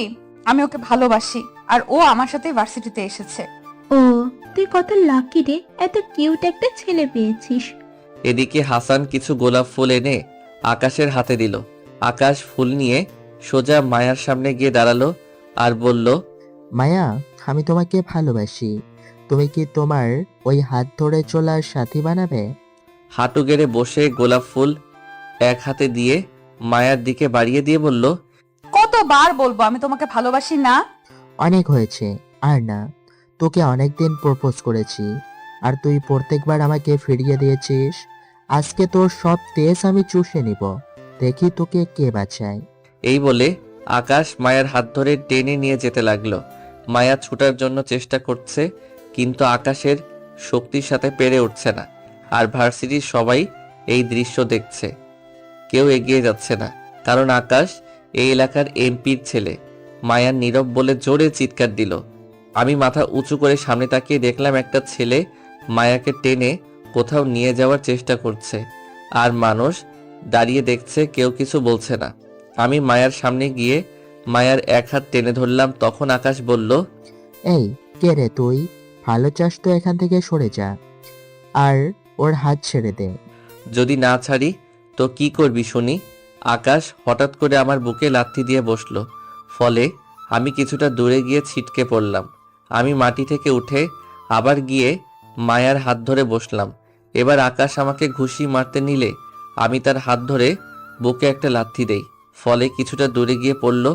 আমি ওকে ভালোবাসি, আর ও আমার সাথে ভার্সিটিতে এসেছে। ও, তুই কত লাকি রে, এত কিউট একটা ছেলে পেয়েছিস। এদিকে হাসান কিছু গোলাপ ফুল এনে আকাশের হাতে দিল। আকাশ ফুল নিয়ে সোজা মায়ার সামনে গিয়ে দাঁড়ালো আর বলল, মায়া, আমি তোমাকে ভালোবাসি, তুমি কি তোমার ওই হাত ধরে চলার সাথী বানাবে? হাঁটু গেড়ে বসে গোলাপ ফুল এক হাতে দিয়ে মায়ার দিকে বাড়িয়ে দিয়ে বলল, কতবার বলবো আমি তোমাকে ভালোবাসি না? অনেক হয়েছে, আর না। তোকে অনেকদিন প্রপোজ করেছি, আর তুই প্রত্যেকবার আমাকে ফিরিয়ে দিয়েছিস। আজকে তোর সব তেজ আমি চুষে নিব, দেখি তোকে কে বাঁচায়। এই বলে আকাশ মায়ার হাত ধরে টেনে নিয়ে যেতে লাগলো। মায়া ছুটার জন্য চেষ্টা করছে, কিন্তু আকাশের শক্তির সাথে পেরে উঠছে না। আর ভার্সিটির সবাই এই দৃশ্য দেখছে, কেউ এগিয়ে যাচ্ছে না, কারণ আকাশ এই এলাকার এমপির ছেলে। মায়া নীরব বলে জোরে চিৎকার দিল। আমি মাথা উঁচু করে সামনে তাকিয়ে দেখলাম একটা ছেলে মায়াকে টেনে কোথাও নিয়ে যাওয়ার চেষ্টা করছে, আর মানুষ দাঁড়িয়ে দেখছে, কেউ কিছু বলছে না। আমি মায়ার সামনে গিয়ে মায়ার এক হাত টেনে ধরলাম। তখন আকাশ বলল, এই কে রে তুই? ভালো চাস তো এখান থেকে সরে যা, আর ওর হাত ছেড়ে দে। যদি না ছাড়ি তো কি করবি শুনি? আকাশ হঠাৎ করে আমার বুকে লাথি দিয়ে বসলো, ফলে আমি কিছুটা দূরে গিয়ে ছিটকে পড়লাম। আমি মাটি থেকে উঠে আবার গিয়ে মায়ার হাত ধরে বসলাম। এবার আকাশ আমাকে ঘুষি মারতে নিলে আমি তার হাত ধরে বুকে একটা লাথি দেই, ফলে কিছুটা দূরে গিয়ে পড়ল।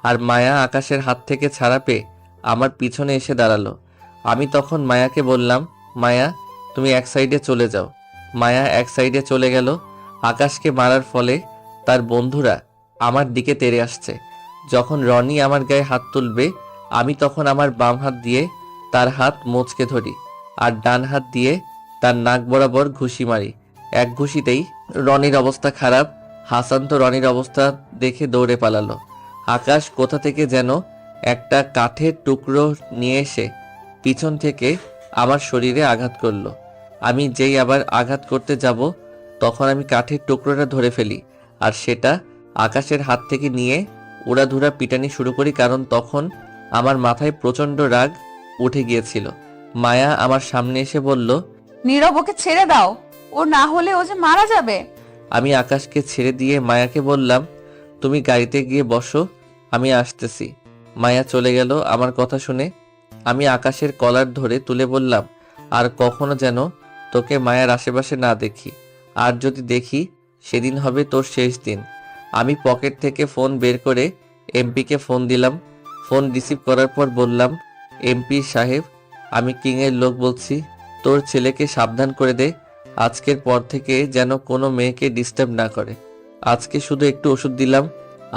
আর মায়া আকাশের হাত থেকে ছাড়া পেয়ে আমার পিছনে এসে দাঁড়ালো। আমি তখন মায়াকে বললাম, মায়া তুমি এক সাইডে চলে যাও। মায়া এক সাইডে চলে গেল। আকাশকে মারার ফলে তার বন্ধুরা আমার দিকে তেড়ে আসছে। যখন রনি আমার গায়ে হাত তুলবে, আমি তখন আমার বাম হাত দিয়ে তার হাত মোচকে ধরি আর ডান হাত দিয়ে তার নাক বরাবর ঘুষি মারি। এক ঘুষিতেই রনির অবস্থা খারাপ। হাসান তো রনির অবস্থা দেখে দৌড়ে পালালো। আকাশ কোথা থেকে যেন একটা কাঠের টুকরো নিয়ে এসে পিছন থেকে আমার শরীরে আঘাত করলো। আমি যেই আবার আঘাত করতে যাব, তখন আমি কাঠের টুকরোটা ধরে ফেলি আর সেটা আকাশের হাত থেকে নিয়ে উড়াধুরা পিটানি শুরু করি, কারণ তখন আমার মাথায় প্রচণ্ড রাগ উঠে গিয়েছিল। মায়া আমার সামনে এসে বলল, নীরব, ওকে ছেড়ে দাও, ও না হলে ও যে মারা যাবে। আমি আকাশকে ছেড়ে দিয়ে মায়াকে বললাম, তুমি গাড়িতে গিয়ে বসো, আমি আসতেছি। মায়া চলে গেল আমার কথা শুনে। আমি আকাশের কলার ধরে তুলে বললাম, আর কখনো যেন তোকে মায়ার আশেপাশে না দেখি, আর যদি দেখি সেদিন হবে তোর শেষ দিন। আমি পকেট থেকে ফোন বের করে এমপিকে ফোন দিলাম। ফোন রিসিভ করার পর বললাম, এমপি সাহেব, আমি কিংয়ের লোক বলছি, তোর ছেলেকে সাবধান করে দে, আজকের পর থেকে যেন কোনো মেয়েকে ডিস্টার্ব না করে। আজকে শুধু একটু ওষুধ দিলাম,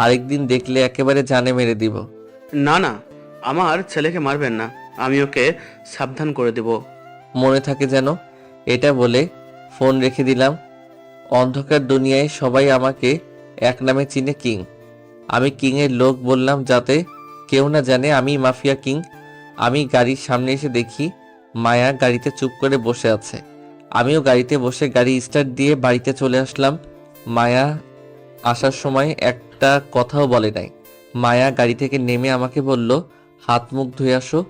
আরেকদিন দেখলে একেবারে জানে মেরে দিব। না না, আমার ছেলেকে মারবেন না, আমি ওকে সাবধান করে দেব। মনে থাকে যেন। এটা বলে ফোন রেখে দিলাম। অন্ধকার দুনিয়ায় সবাই আমাকে এক নামে চিনে, কিং। আমি কিংয়ের লোক বললাম যাতে কেউ না জানে আমি মাফিয়া কিং। আমি গাড়ির সামনে এসে দেখি মায়া গাড়িতে চুপ করে বসে আছে। আমিও গাড়িতে বসে গাড়ি স্টার্ট দিয়ে বাড়িতে চলে আসলাম। মায়া আসার সময় একটা কথাও বলে নাই। মায়া গাড়ি থেকে নেমে আমাকে বলল, হাত মুখ ধুয়ে আসো,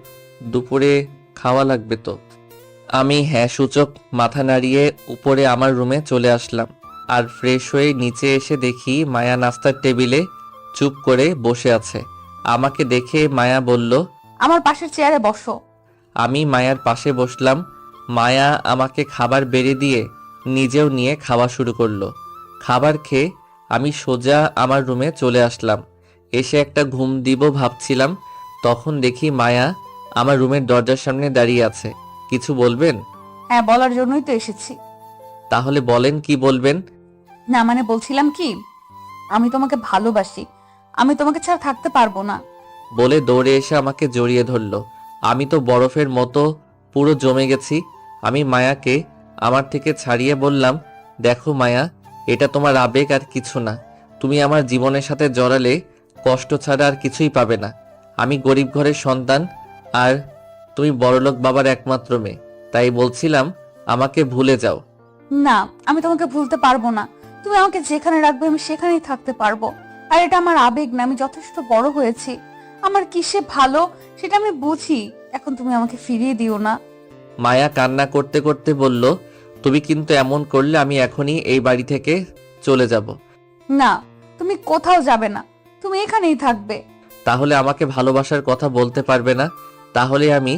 দুপুরে খাওয়া লাগবে তো। আমি হ্যাঁ সূচক মাথা নাড়িয়ে উপরে আমার রুমে চলে আসলাম। আর ফ্রেশ হয়ে নিচে এসে দেখি মায়া নাস্তার টেবিলে চুপ করে বসে আছে। আমাকে দেখে মায়া বলল, আমার পাশের চেয়ারে বসো। আমি মায়ার পাশে বসলাম। মায়া আমাকে খাবার বেড়ে দিয়ে নিজেও নিয়ে খাওয়া শুরু করলো। খাবার খেয়ে আমি সোজা আমার রুমে চলে আসলাম। এসে একটা ঘুম দিব ভাবছিলাম, তখন দেখি মায়া আমার রুমের দরজার সামনে দাঁড়িয়ে আছে। কিছু বলবেন? হ্যাঁ, বলার জন্যই তো এসেছি। তাহলে বলেন, কি বলবেন? না মানে বলছিলাম কি, আমি তোমাকে ভালোবাসি, আমি তোমাকে ছাড়া থাকতে পারবো না। বলে দৌড়ে এসে আমাকে জড়িয়ে ধরলো। আমি তো বরফের মতো পুরো জমে গেছি। আমি মায়াকে আমার থেকে ছাড়িয়ে বললাম, দেখো মায়া, এটা তোমার আবেগ আর কিছু না। তুমি আমার জীবনের সাথে জড়ালে কষ্ট ছাড়া আর কিছুই পাবে না। আমি গরিব ঘরের সন্তান আর তুমি বড়লোক বাবার একমাত্র মেয়ে, তাই বলছিলাম আমাকে ভুলে যাও। না, আমি তোমাকে ভুলতে পারবো না। তুমি আমাকে যেখানে রাখবে আমি সেখানেই থাকতে পারবো। আর এটা আমার আবেগ না, আমি যথেষ্ট বড় হয়েছি। আমার কিসে ভালো সেটা আমি বুঝি। এখন তুমি আমাকে ফিরিয়ে দিও না। মায়া কান্না করতে করতে বলল, তুমি কিন্তু এমন করলে আমি এখনই এই বাড়ি থেকে চলে যাব। না, তুমি কোথাও যাবে না, তুমি এখানেই থাকবে। তাহলে আমাকে ভালোবাসার কথা বলতে পারবে না? তাহলে আমি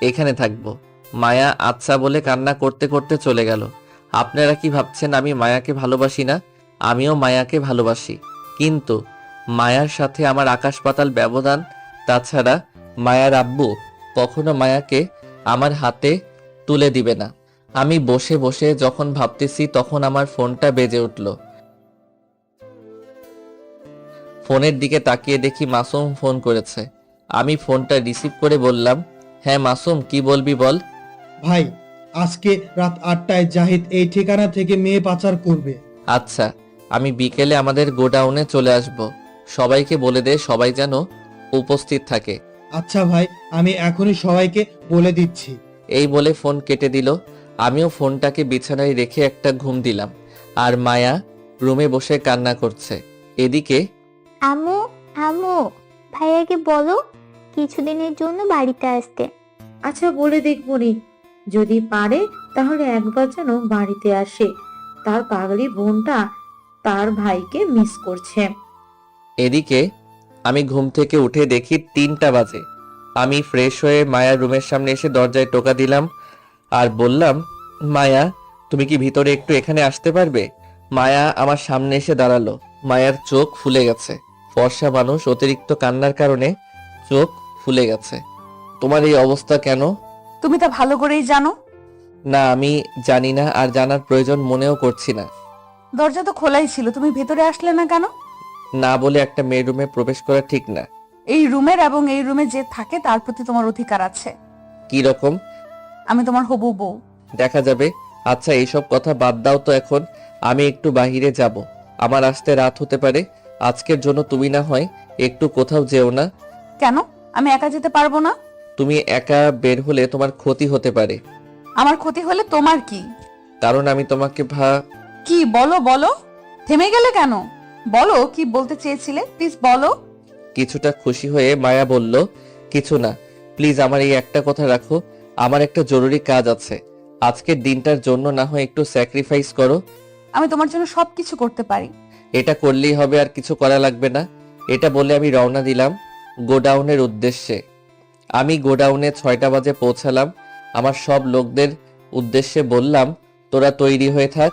এখানে থাকব। মায়া আচ্ছা বলে কান্না করতে করতে চলে গেল। আপনারা কি ভাবছেন আমি মায়াকে ভালোবাসি না? আমিও মায়াকে ভালোবাসি, কিন্তু মায়ার সাথে আমার আকাশ পাতাল ব্যবধান। তাছাড়া মায়ার আব্বু কখনো মায়াকে আমার হাতে তুলে দিবে না। আমি বসে বসে যখন ভাবতেছি তখন আমার ফোনটা বেজে উঠল। ফোনের দিকে তাকিয়ে দেখি মাসুম ফোন করেছে। আমি ফোনটা রিসিভ করে বললাম, হ্যাঁ মাসুম, কি বলবি বল। ভাই, আজকে রাত 8টায় জাহিদ এই ঠিকানা থেকে মেয়ে পাচার করবে। আচ্ছা, আমি বিকেলে আমাদের গোডাউনে চলে আসব। সবাইকে বলে দে সবাই যেন উপস্থিত থাকে। আচ্ছা ভাই, আমি এখনই সবাইকে বলে দিচ্ছি। এই বলে ফোন কেটে দিল। আমিও ফোনটাকে বিছানায় রেখে একটা ঘুম দিলাম। আর মায়া রুমে বসে কান্না করছে। এদিকে আম্মু, আম্মু, ভাইয়াকে বলো কিছুদিনের জন্য বাড়িতে আসতে। আচ্ছা, বলে দেখবো নি, যদি পারে তাহলে একবার যেন বাড়িতে আসে। তার পাগলি বোনটা তার ভাইকে মিস করছে। এদিকে আমি ঘুম থেকে উঠে দেখি 3টা বাজে। আমি ফ্রেশ হয়ে মায়ার রুমের সামনে এসে দরজায় টোকা দিলাম আর বললাম, মায়া তুমি কি ভিতরে একটু এখানে আসতে পারবে? মায়া আমার সামনে এসে দাঁড়ালো। মায়ার চোখ ফুলে গেছে। ফর্সা মানুষ, অতিরিক্ত কান্নার কারণে চোখ ফুলে গেছে। তোমার এই অবস্থা কেন? তুমি তা ভালো করেই জানো। না, আমি জানি না, আর জানার প্রয়োজন মনেও করছি না। দরজা তো খোলাই ছিল, তুমি ভেতরে আসলে না কেন? না বলে একটা মেয়ের রুমে প্রবেশ করা ঠিক না। এই রুমের এবং এই রুমে যে থাকে তার প্রতি তোমার অধিকার আছে। কি রকম? আমি তোমার হবু বউ। দেখা যাবে। আচ্ছা, এইসব কথা বাদ দাও তো এখন। আমি একটু বাহিরে যাব, আমার আসতে রাত হতে পারে। আজকের জন্য তুমি না হয় একটু কোথাও যেও না। কেন? আমি একা যেতে পারবো না? তুমি একা বের হলে তোমার ক্ষতি হতে পারে। আমার ক্ষতি হলে তোমার কি? কারণ আমি তোমাকে কি বলো বলো, থেমে গেলে কেন? বলো কি বলতে চেয়েছিলে, প্লিজ বলো। কিছুটা খুশি হয়ে মায়া বলল, কিছু না, প্লিজ আমার এই একটা কথা রাখো। আমার একটা জরুরি কাজ আছে। আজকের দিনটার জন্য না হয় একটু স্যাক্রিফাইস করো। আমি তোমার জন্য সবকিছু করতে পারি। এটা করলেই হবে, আর কিছু করা লাগবে না। এটা বলে আমি রওনা দিলাম গোডাউনের উদ্দেশ্যে। আমি গোডাউনে 6টা বাজে পৌঁছালাম। আমার সব লোকদের উদ্দেশ্যে বললাম, তোরা তৈরি হয়ে থাক।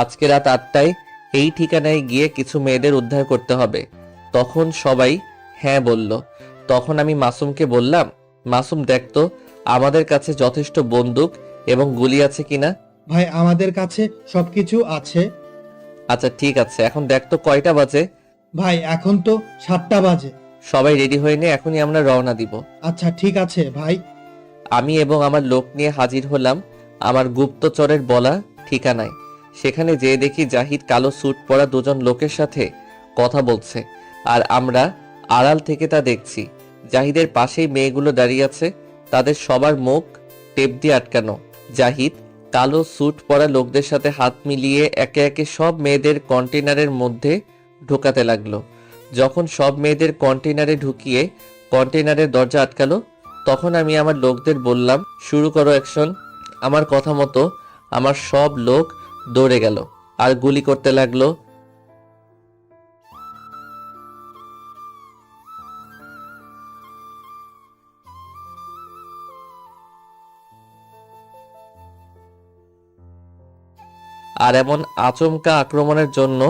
আজকে রাত 8টায় এই ঠিকানায় গিয়ে কিছু মেয়েদের উদ্ধার করতে হবে। তখন সবাই হ্যাঁ বলল। তখন আমি মাসুমকে বললাম, মাসুম দেখতো আমাদের কাছে যথেষ্ট বন্দুক এবং গুলি আছে কিনা। ভাই আমাদের কাছে সবকিছু আছে। আচ্ছা ঠিক আছে, এখন দেখতো কয়টা বাজে। ভাই এখন তো 7টা বাজে। সবাই রেডি হয়ে নে, এখনই আমরা রওনা দিব। আচ্ছা ঠিক আছে ভাই। আমি এবং আমার লোক নিয়ে হাজির হলাম আমার গুপ্তচরের বলা ঠিকানায়। সেখানে যেয়ে দেখি জাহিদ কালো স্যুট পরা দুজন লোকের সাথে কথা বলছে, আর আমরা আড়াল থেকে তা দেখছি। জাহিদের পাশেই মেয়েগুলো দাঁড়িয়ে আছে, তাদের সবার মুখ টেপ দিয়ে আটকানো। জাহিদ কালো স্যুট পরা লোকদের সাথে হাত মিলিয়ে একে একে সব মেয়েদের কন্টেনারের মধ্যে ঢোকাতে লাগলো। যখন সব মেয়েদের কন্টেনারে ঢুকিয়ে কন্টেনারের দরজা আটকালো, তখন আমি আমার লোকদের বললাম, শুরু করো অ্যাকশন। আমার কথা মতো আমার সব লোক দৌড়ে গেল আর গুলি করতে লাগলো। আর এমন আচমকা আক্রমণের জন্য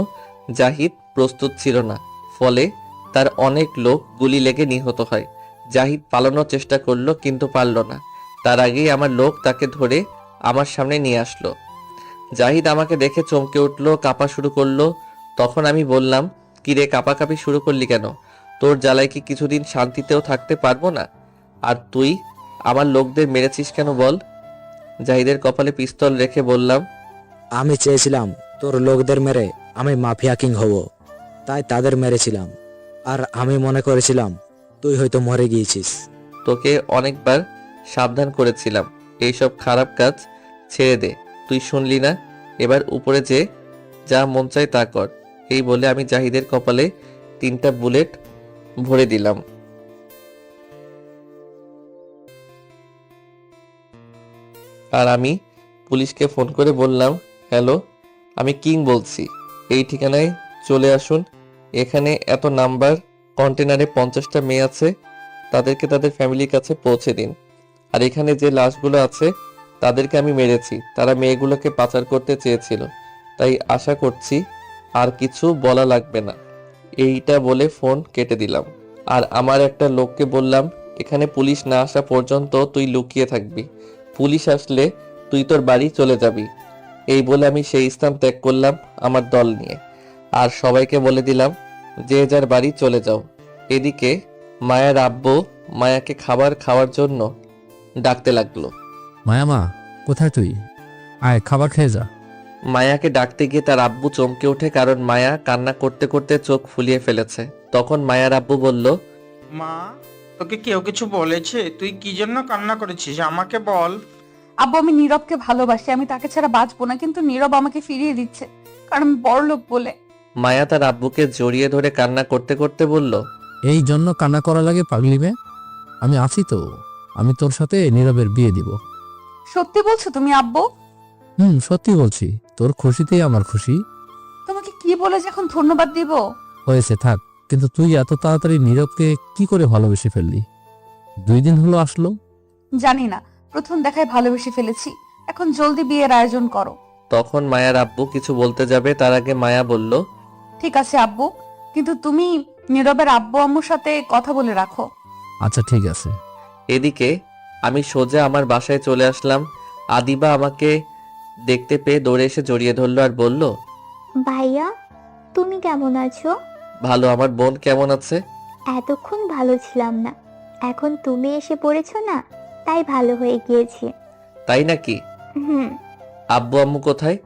জাহিদ প্রস্তুত ছিল না, ফলে তার অনেক লোক গুলি লেগে নিহত হয়। জাহিদ পালানোর চেষ্টা করলো কিন্তু পারল না। তার আগেই আমার লোক তাকে ধরে আমার সামনে নিয়ে আসলো। জাহিদ আমাকে দেখে চমকে উঠলো, কাঁপা শুরু করলো। তখন আমি বললাম, কিরে কাঁপাকাঁপি শুরু করলি কেন? তোর জ্বালায় কি কিছুদিন শান্তিতেও থাকতে পারবো না? আর তুই আমার লোকদের মেরেছিস কেন বল? জাহিদের কপালে পিস্তল রেখে বললাম, আমি চেয়েছিলাম তোর লোকদের মেরে আমি মাফিয়া কিং হব, তাই তাদের মেরেছিলাম। আর আমি মনে করেছিলাম তুই হয়তো মরে গিয়েছিস। তোকে অনেকবার সাবধান করেছিলাম, এইসব খারাপ কাজ ছেড়ে দে। তুই শুনলি না? এবার উপরে যে যা মন চায় তা কর। এই বলে আমি জাহিদের কপালে 3টা বুলেট ভরে দিলাম। আর আমি পুলিশকে ফোন করে বললাম, হ্যালো, আমি কিং বলছি, এই ঠিকানায় চলে আসুন। এখানে এত নাম্বার কন্টেনারে 50টা মেয়ে আছে, তাদেরকে তাদের ফ্যামিলির কাছে পৌঁছে দিন। আর এখানে যে লাশগুলো আছে তাদেরকে আমি মেরেছি, তারা মেয়েগুলোকে পাচার করতে চেয়েছিল, তাই আশা করছি আর কিছু বলা লাগবে না। এইটা বলে ফোন কেটে দিলাম। আর আমার একটা লোককে বললাম, এখানে পুলিশ না আসা পর্যন্ত তুই লুকিয়ে থাকবি, পুলিশ আসলে তুই তোর বাড়ি চলে যাবি। এই বলে আমি সেই স্থান ত্যাগ করলাম আমার দল নিয়ে। আর সবাইকে বলে দিলাম, যে যার বাড়ি চলে যাও। এদিকে মায়ার আব্বু মায়াকে খাবার খাওয়ার জন্য ডাকতে লাগলো। মায়া মা, কোথায় তুই? আয় খাবার খেয়ে যা। মায়াকে ডাকতে গিয়ে তার আব্বু চমকে ওঠে, কারণ মায়া কান্না করতে করতে চোখ ফুলিয়ে ফেলেছে। তখন মায়ার আব্বু বলল, মা, তোকে কেউ কিছু বলেছে? তুই কি জন্য কান্না করেছিস আমাকে বল। আব্বু, আমি নীরবকে ভালোবাসি, আমি তাকে ছাড়া বাঁচবো না, কিন্তু নীরব আমাকে ফিরিয়ে দিচ্ছে কারণ আমি বড়লোক বলে। মায়া তার আব্বুকে জড়িয়ে ধরে কান্না করতে করতে বলল, এই জন্য কান্না করা লাগে পাগলি মেয়ে? আমি আছি তো, আমি তোর সাথে নীরবের বিয়ে দিব। সত্যি বলছো তুমি আব্বু? সত্যি বলছি, তোর খুশিতেই আমার খুশি। তোমাকে কি বলে যে এখন ধন্যবাদ দিব? হয়েছে থাক, কিন্তু তুই এত তাড়াতাড়ি নীরবকে কি করে ভালোবেসে ফেললি? 2 দিন হলো আসলো। জানি না, প্রথম দেখায় ভালোবেসে ফেলেছি। এখন জলদি বিয়ের আয়োজন করো। তখন মায়ার আব্বু কিছু বলতে যাবে তার আগে মায়া বলল, ঠিক আছে আব্বু, কিন্তু তুমি নীরবের আব্বু আম্মুর সাথে কথা বলে রাখো। আচ্ছা ঠিক আছে। এদিকে আমি সোজা আমার বাসায় চলে আসলাম। আদিবা আমাকে দেখতে পেয়ে দৌড়ে এসে জড়িয়ে ধরলো আর বলল, ভাইয়া, তুমি কেমন আছো? ভালো। আমার বোন কেমন আছে? এতক্ষণ ভালো ছিলাম না, এখন তুমি এসে পড়েছো না, তাই ভালো হয়ে গিয়েছি। তাই নাকি? হুম। আব্বু আম্মু কোথায়?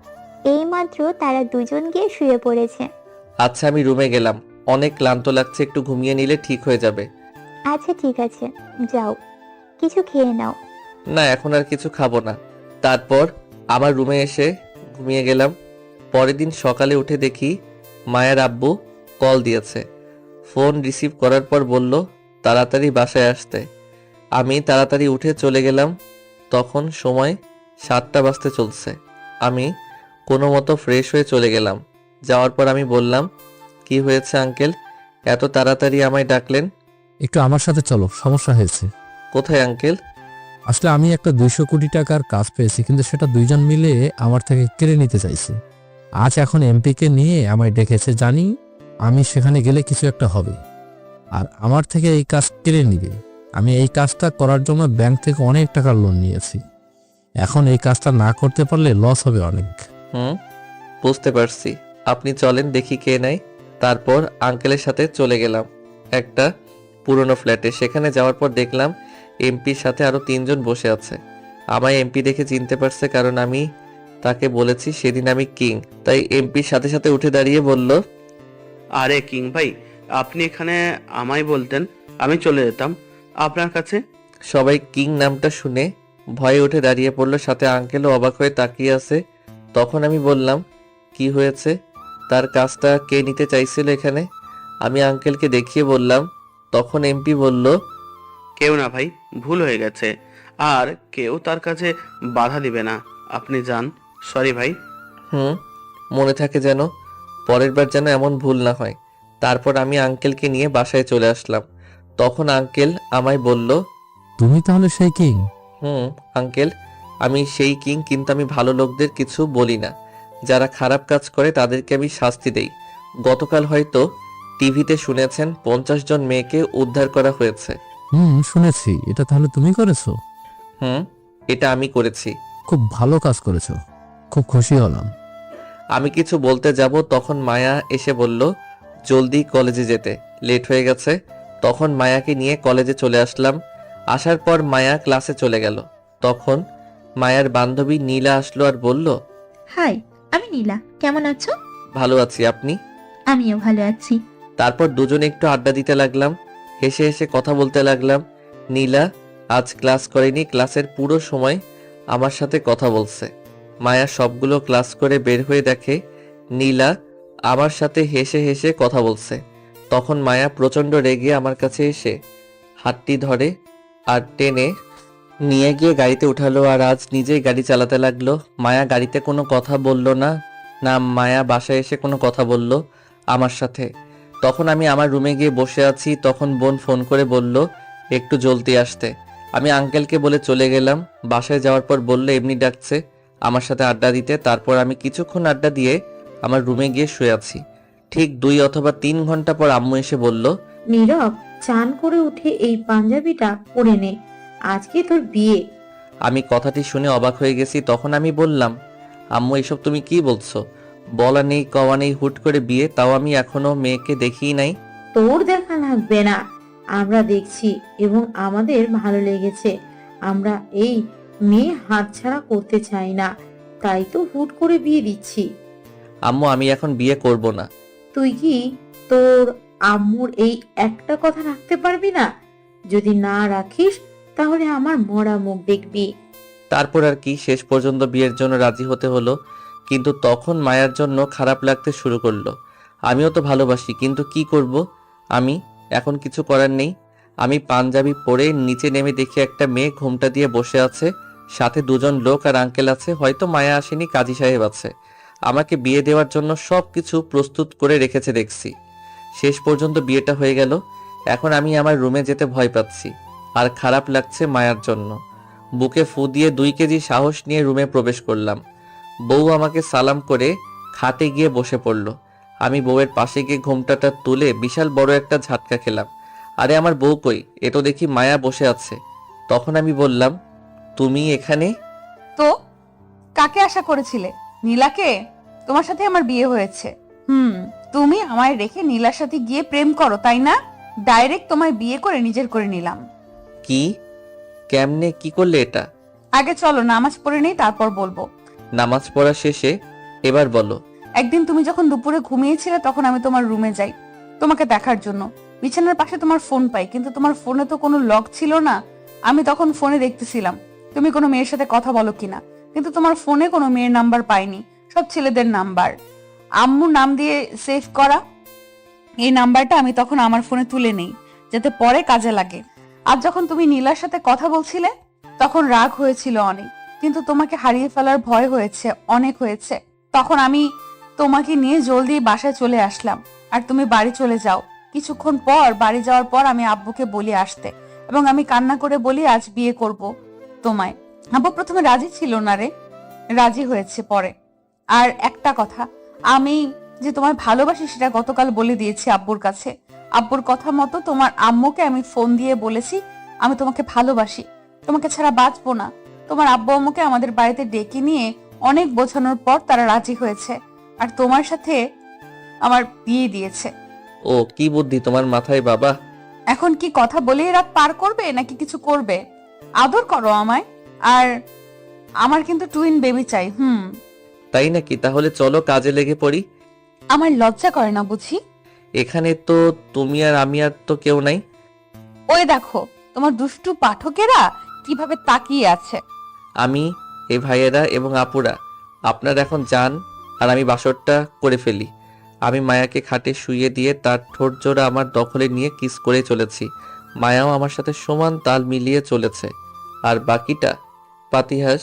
এইমাত্র তারা দুজন গিয়ে শুয়ে পড়েছে। আচ্ছা আমি রুমে গেলাম, অনেক ক্লান্ত লাগছে, একটু ঘুমিয়ে নিলে ঠিক হয়ে যাবে। আচ্ছা ঠিক আছে, যাও, কিছু খেয়ে নাও। না এখন আর কিছু খাবো না। তারপর আমার রুমে এসে ঘুমিয়ে গেলাম। পরের দিন সকালে উঠে দেখি মায়ের আব্বু কল দিয়েছে। ফোন রিসিভ করার পর বলল তাড়াতাড়ি বাসায় আসতে। আমি তাড়াতাড়ি উঠে চলে গেলাম। তখন সময় 7টা বাজতে চলছে। আমি কোনো মতো ফ্রেশ হয়ে চলে গেলাম। যাওয়ার পর আমি বললাম, কি হয়েছে আঙ্কেল, এত তাড়াতাড়ি আমায় ডাকলেন? একটু আমার সাথে চলো, সমস্যা হয়েছে। কোথায় আঙ্কেল? আসলে আমি একটা 200 কোটি টাকার কাজ পেয়েছি, কিন্তু সেটা দুইজন মিলে আমার থেকে কেড়ে নিতে চাইছে। আজ এখন এমপিকে নিয়ে আমায় ডেকেছে, জানি আমি সেখানে গেলে কিছু একটা হবে আর আমার থেকে এই কাজ কেড়ে নিবে। আমি এই কাজটা করার জন্য ব্যাংক থেকে অনেক টাকার লোন নিয়েছি। এখন এই কাজটা না করতে পারলে লস হবে অনেক। বুঝতে পারছি, আপনি চলেন দেখি কে নেয়। তারপর আঙ্কেলের সাথে চলে গেলাম একটা পুরনো ফ্ল্যাটে। সেখানে যাওয়ার পর দেখলাম এমপির সাথে আরো 3 জন বসে আছে। আমায় এমপি দেখে চিনতে পারছে, কারণ আমি তাকে বলেছি সেদিন আমি কিং। তাই এমপির সাথে সাথে উঠে দাঁড়িয়ে বলল, আরে কিং ভাই, আপনি এখানে আমায় বলতেন, আমি চলে যেতাম আপনার কাছে। সবাই কিং নামটা শুনে ভয়ে উঠে দাঁড়িয়ে পড়লো, সাথে আঙ্কেলও অবাক হয়ে তাকিয়ে আছে। তখন আমি বললাম, কি হয়েছে, তার কাজটা কে নিতে চাইছিল এখানে? আমি আঙ্কেলকে দেখিয়ে বললাম। তখন এমপি বলল, কেউ না ভাই, ভুল হয়ে গেছে, আর কেউ তার কাছে বাধা দিবে না, আপনি যান। সরি ভাই। মনে থাকে যেন, পরের বার যেন এমন ভুল না হয়। তারপর আমি আঙ্কেলকে নিয়ে বাসায় চলে আসলাম। তখন আঙ্কেল আমায় বলল, তুমি তাহলে সেই কিং? আঙ্কেল, আমি সেই কিং, কিন্তু আমি ভালো লোকদের কিছু বলি না। যারা খারাপ কাজ করে তাদেরকে আমি শাস্তি দেই। গতকাল হয়তো টিভিতে শুনেছেন 50 জন মেয়েকে উদ্ধার করা হয়েছে। শুনেছি। এটা তাহলে তুমি করেছো? এটা আমি করেছি। খুব ভালো কাজ করেছো, খুব খুশি হলাম। আমি কিছু বলতে যাব, তখন মায়া এসে বলল জলদি কলেজে যেতে, লেট হয়ে গেছে। তখন মায়াকে নিয়ে কলেজে চলে আসলাম। আসার পর মায়া ক্লাসে চলে গেল। তখন মায়ার বান্ধবী নীলা আসলো আর বলল, হাই, আমি নীলা, কেমন আছো? ভালো আছি, আপনি? আমিও ভালো আছি। তারপর দুজনে একটু আড্ডা দিতে লাগলাম, হেসে হেসে কথা বলতে লাগলাম। নীলা আজ ক্লাস করেনি, ক্লাসের পুরো সময় আমার সাথে কথা বলছে। মায়া সবগুলো ক্লাস করে বের হয়ে দেখে নীলা আমার সাথে হেসে হেসে কথা বলছে। তখন মায়া প্রচন্ড রেগে আমার কাছে এসে হাতটি ধরে আর টেনে নিয়ে গিয়ে গাড়িতে উঠালো, আর আজ নিজেই গাড়ি চালাতে লাগলো। মায়া গাড়িতে কোনো কথা বলল না, না মায়া বাসায় এসে কোনো কথা বলল আমার সাথে। তখন আমি আমার রুমে গিয়ে বসে আছি। তখন বোন ফোন করে বলল একটু জলদি আসতে। আমি আঙ্কেলকে বলে চলে গেলাম। বাসায় যাওয়ার পর বলল এমনি ডাকছে আমার সাথে আড্ডা দিতে। তারপর আমি কিছুক্ষণ আড্ডা দিয়ে আমার রুমে গিয়ে শুয়ে আছি। ঠিক 2 অথবা 3 ঘন্টা পর আম্মু এসে বলল, নীরব, চান করে উঠে এই পাঞ্জাবিটা পরে নে, আজকে তোর বিয়ে। আমি কথাটি শুনে অবাক হয়ে গেছি। তখন আমি বললাম, আম্মু এসব তুমি কি বলছো? বলা নেই কওয়া নেই, হুট করে বিয়ে, তাও আমি এখনো মেয়েকে দেখিই নাই। তোর দেখা লাগবে না, আমরা দেখছি এবং আমাদের ভালো লেগেছে। আমরা এই মেয়ে হাতছাড়া করতে চাই না, তাই তো হুট করে বিয়ে দিচ্ছি। আম্মু আমি এখন বিয়ে করব না। তুই কি তোর আম্মুর এই একটা কথা রাখতে পারবি না? যদি না রাখিস তাহলে আমার মরা মুখ দেখবি। তারপর আর কি, শেষ পর্যন্ত বিয়ের জন্য রাজি হতে হলো। কিন্তু তখন মায়ার জন্য খারাপ লাগতে শুরু করলো। আমিও তো ভালোবাসি, কিন্তু কি করব আমি, এখন কিছু করার নেই। আমি পাঞ্জাবি পরে নিচে নেমে দেখি একটা মেয়ে ঘোমটা দিয়ে বসে আছে, সাথে 2 জন লোক আর আঙ্কেল আছে। হয়তো মায়া আসেনি, কাজী সাহেব আছে। আমাকে বিয়ে দেওয়ার জন্য সবকিছু প্রস্তুত করে রেখেছে দেখছি। শেষ পর্যন্ত বিয়েটা হয়ে গেল। এখন আমি আমার রুমে যেতে ভয় পাচ্ছি আর খারাপ লাগছে মায়ার জন্য। বুকে ফু দিয়ে 2 কেজি সাহস নিয়ে রুমে প্রবেশ করলাম। বউ আমাকে সালাম করে খাটে গিয়ে বসে পড়ল। আমি বউয়ের পাশে গিয়ে ঘোমটাটা তুলে বিশাল বড় একটা ঝাটকা খেলাম। আরে আমার বউ কই? এ তো দেখি মায়া বসে আছে। তখন আমি বললাম, তুমি এখানে? তো কাকে আশা করেছিলে? নীলাকে? তোমার সাথে আমার বিয়ে হয়েছে। তুমি আমায় রেখে নীলার সাথে গিয়ে প্রেম করো, তাই না? ডাইরেক্ট তোমায় বিয়ে করে নিজের করে নিলাম। কি? কেমনে কি করলে এটা? আগে চলো নামাজ পড়ে নেই, তারপর বলবো। নামাজ পড়া শেষে এবার বলো। একদিন তুমি যখন দুপুরে ঘুমিয়েছিলে তখন আমি তোমার রুমে যাই তোমাকে দেখার জন্য। বিছানার পাশে তোমার ফোন পাই, কিন্তু তোমার ফোনে তো কোনো লক ছিল না। আমি তখন ফোনে দেখতেছিলাম তুমি কোনো মেয়ের সাথে কথা বলো কিনা, কিন্তু তোমার ফোনে কোনো মেয়ের নাম্বার পাইনি, সব ছেলেদের নাম্বার, আম্মু নাম দিয়ে সেভ করা। এই নাম্বারটা আমি তখন আমার ফোনে তুলে নেই যাতে পরে কাজে লাগে। আর যখন তুমি নীলার সাথে কথা বলছিলে তখন রাগ হয়েছিল অনেক, কিন্তু তোমাকে হারিয়ে ফেলার ভয় হয়েছে, অনেক হয়েছে। তখন আমি তোমাকে নিয়ে জলদি বাসায় চলে আসলাম আর তুমি বাড়ি চলে যাও। কিছুক্ষণ পর বাড়ি যাওয়ার পর আমি আব্বুকে বলি আসতে, এবং আমি কান্না করে বলি আজ বিয়ে করব তোমায়। আব্বু প্রথমে রাজি ছিল না রে, রাজি হয়েছে পরে। আর একটা কথা, আমি যে তোমায় ভালোবাসি সেটা গতকাল বলে দিয়েছি আব্বুর কাছে। আব্বুর কথা মতো তোমার আম্মুকে আমি ফোন দিয়ে বলেছি আমি তোমাকে ভালোবাসি, তোমাকে ছাড়া বাঁচবো না। তোমার আব্বু আম্মুকে আমাদের বাড়িতে ডেকে নিয়ে অনেক বোঝানোর পর তারা রাজি হয়েছে আর তোমার সাথে আমার বিয়ে দিয়েছে। ও কি বুদ্ধি তোমার মাথায় বাবা! এখন কি কথা বলেই রাত পার করবে নাকি কিছু করবে? আদর করো আমায়। আর আমার কিন্তু টুইন বেবি চাই। তাই নাকি? তাহলে চলো কাজে লেগে পড়ি। আমার লজ্জা করে না বুঝি? এখানে তো তুমি আর আমি আর তো কেউ নাই। ওই দেখো তোমার দুষ্টু পাঠকেরা কিভাবে তাকিয়ে আছে। আমি, এই ভাইয়েরা এবং আপুরা, আপনারা এখন যান আর আমি বাসরটা করে ফেলি। আমি মায়াকে খাটে শুইয়ে দিয়ে তার ঠোঁট জোড়া আমার দখলে নিয়ে কিস করে চলেছি। মায়াও আমার সাথে সমান তাল মিলিয়ে চলেছে। আর বাকিটা পাতিহাস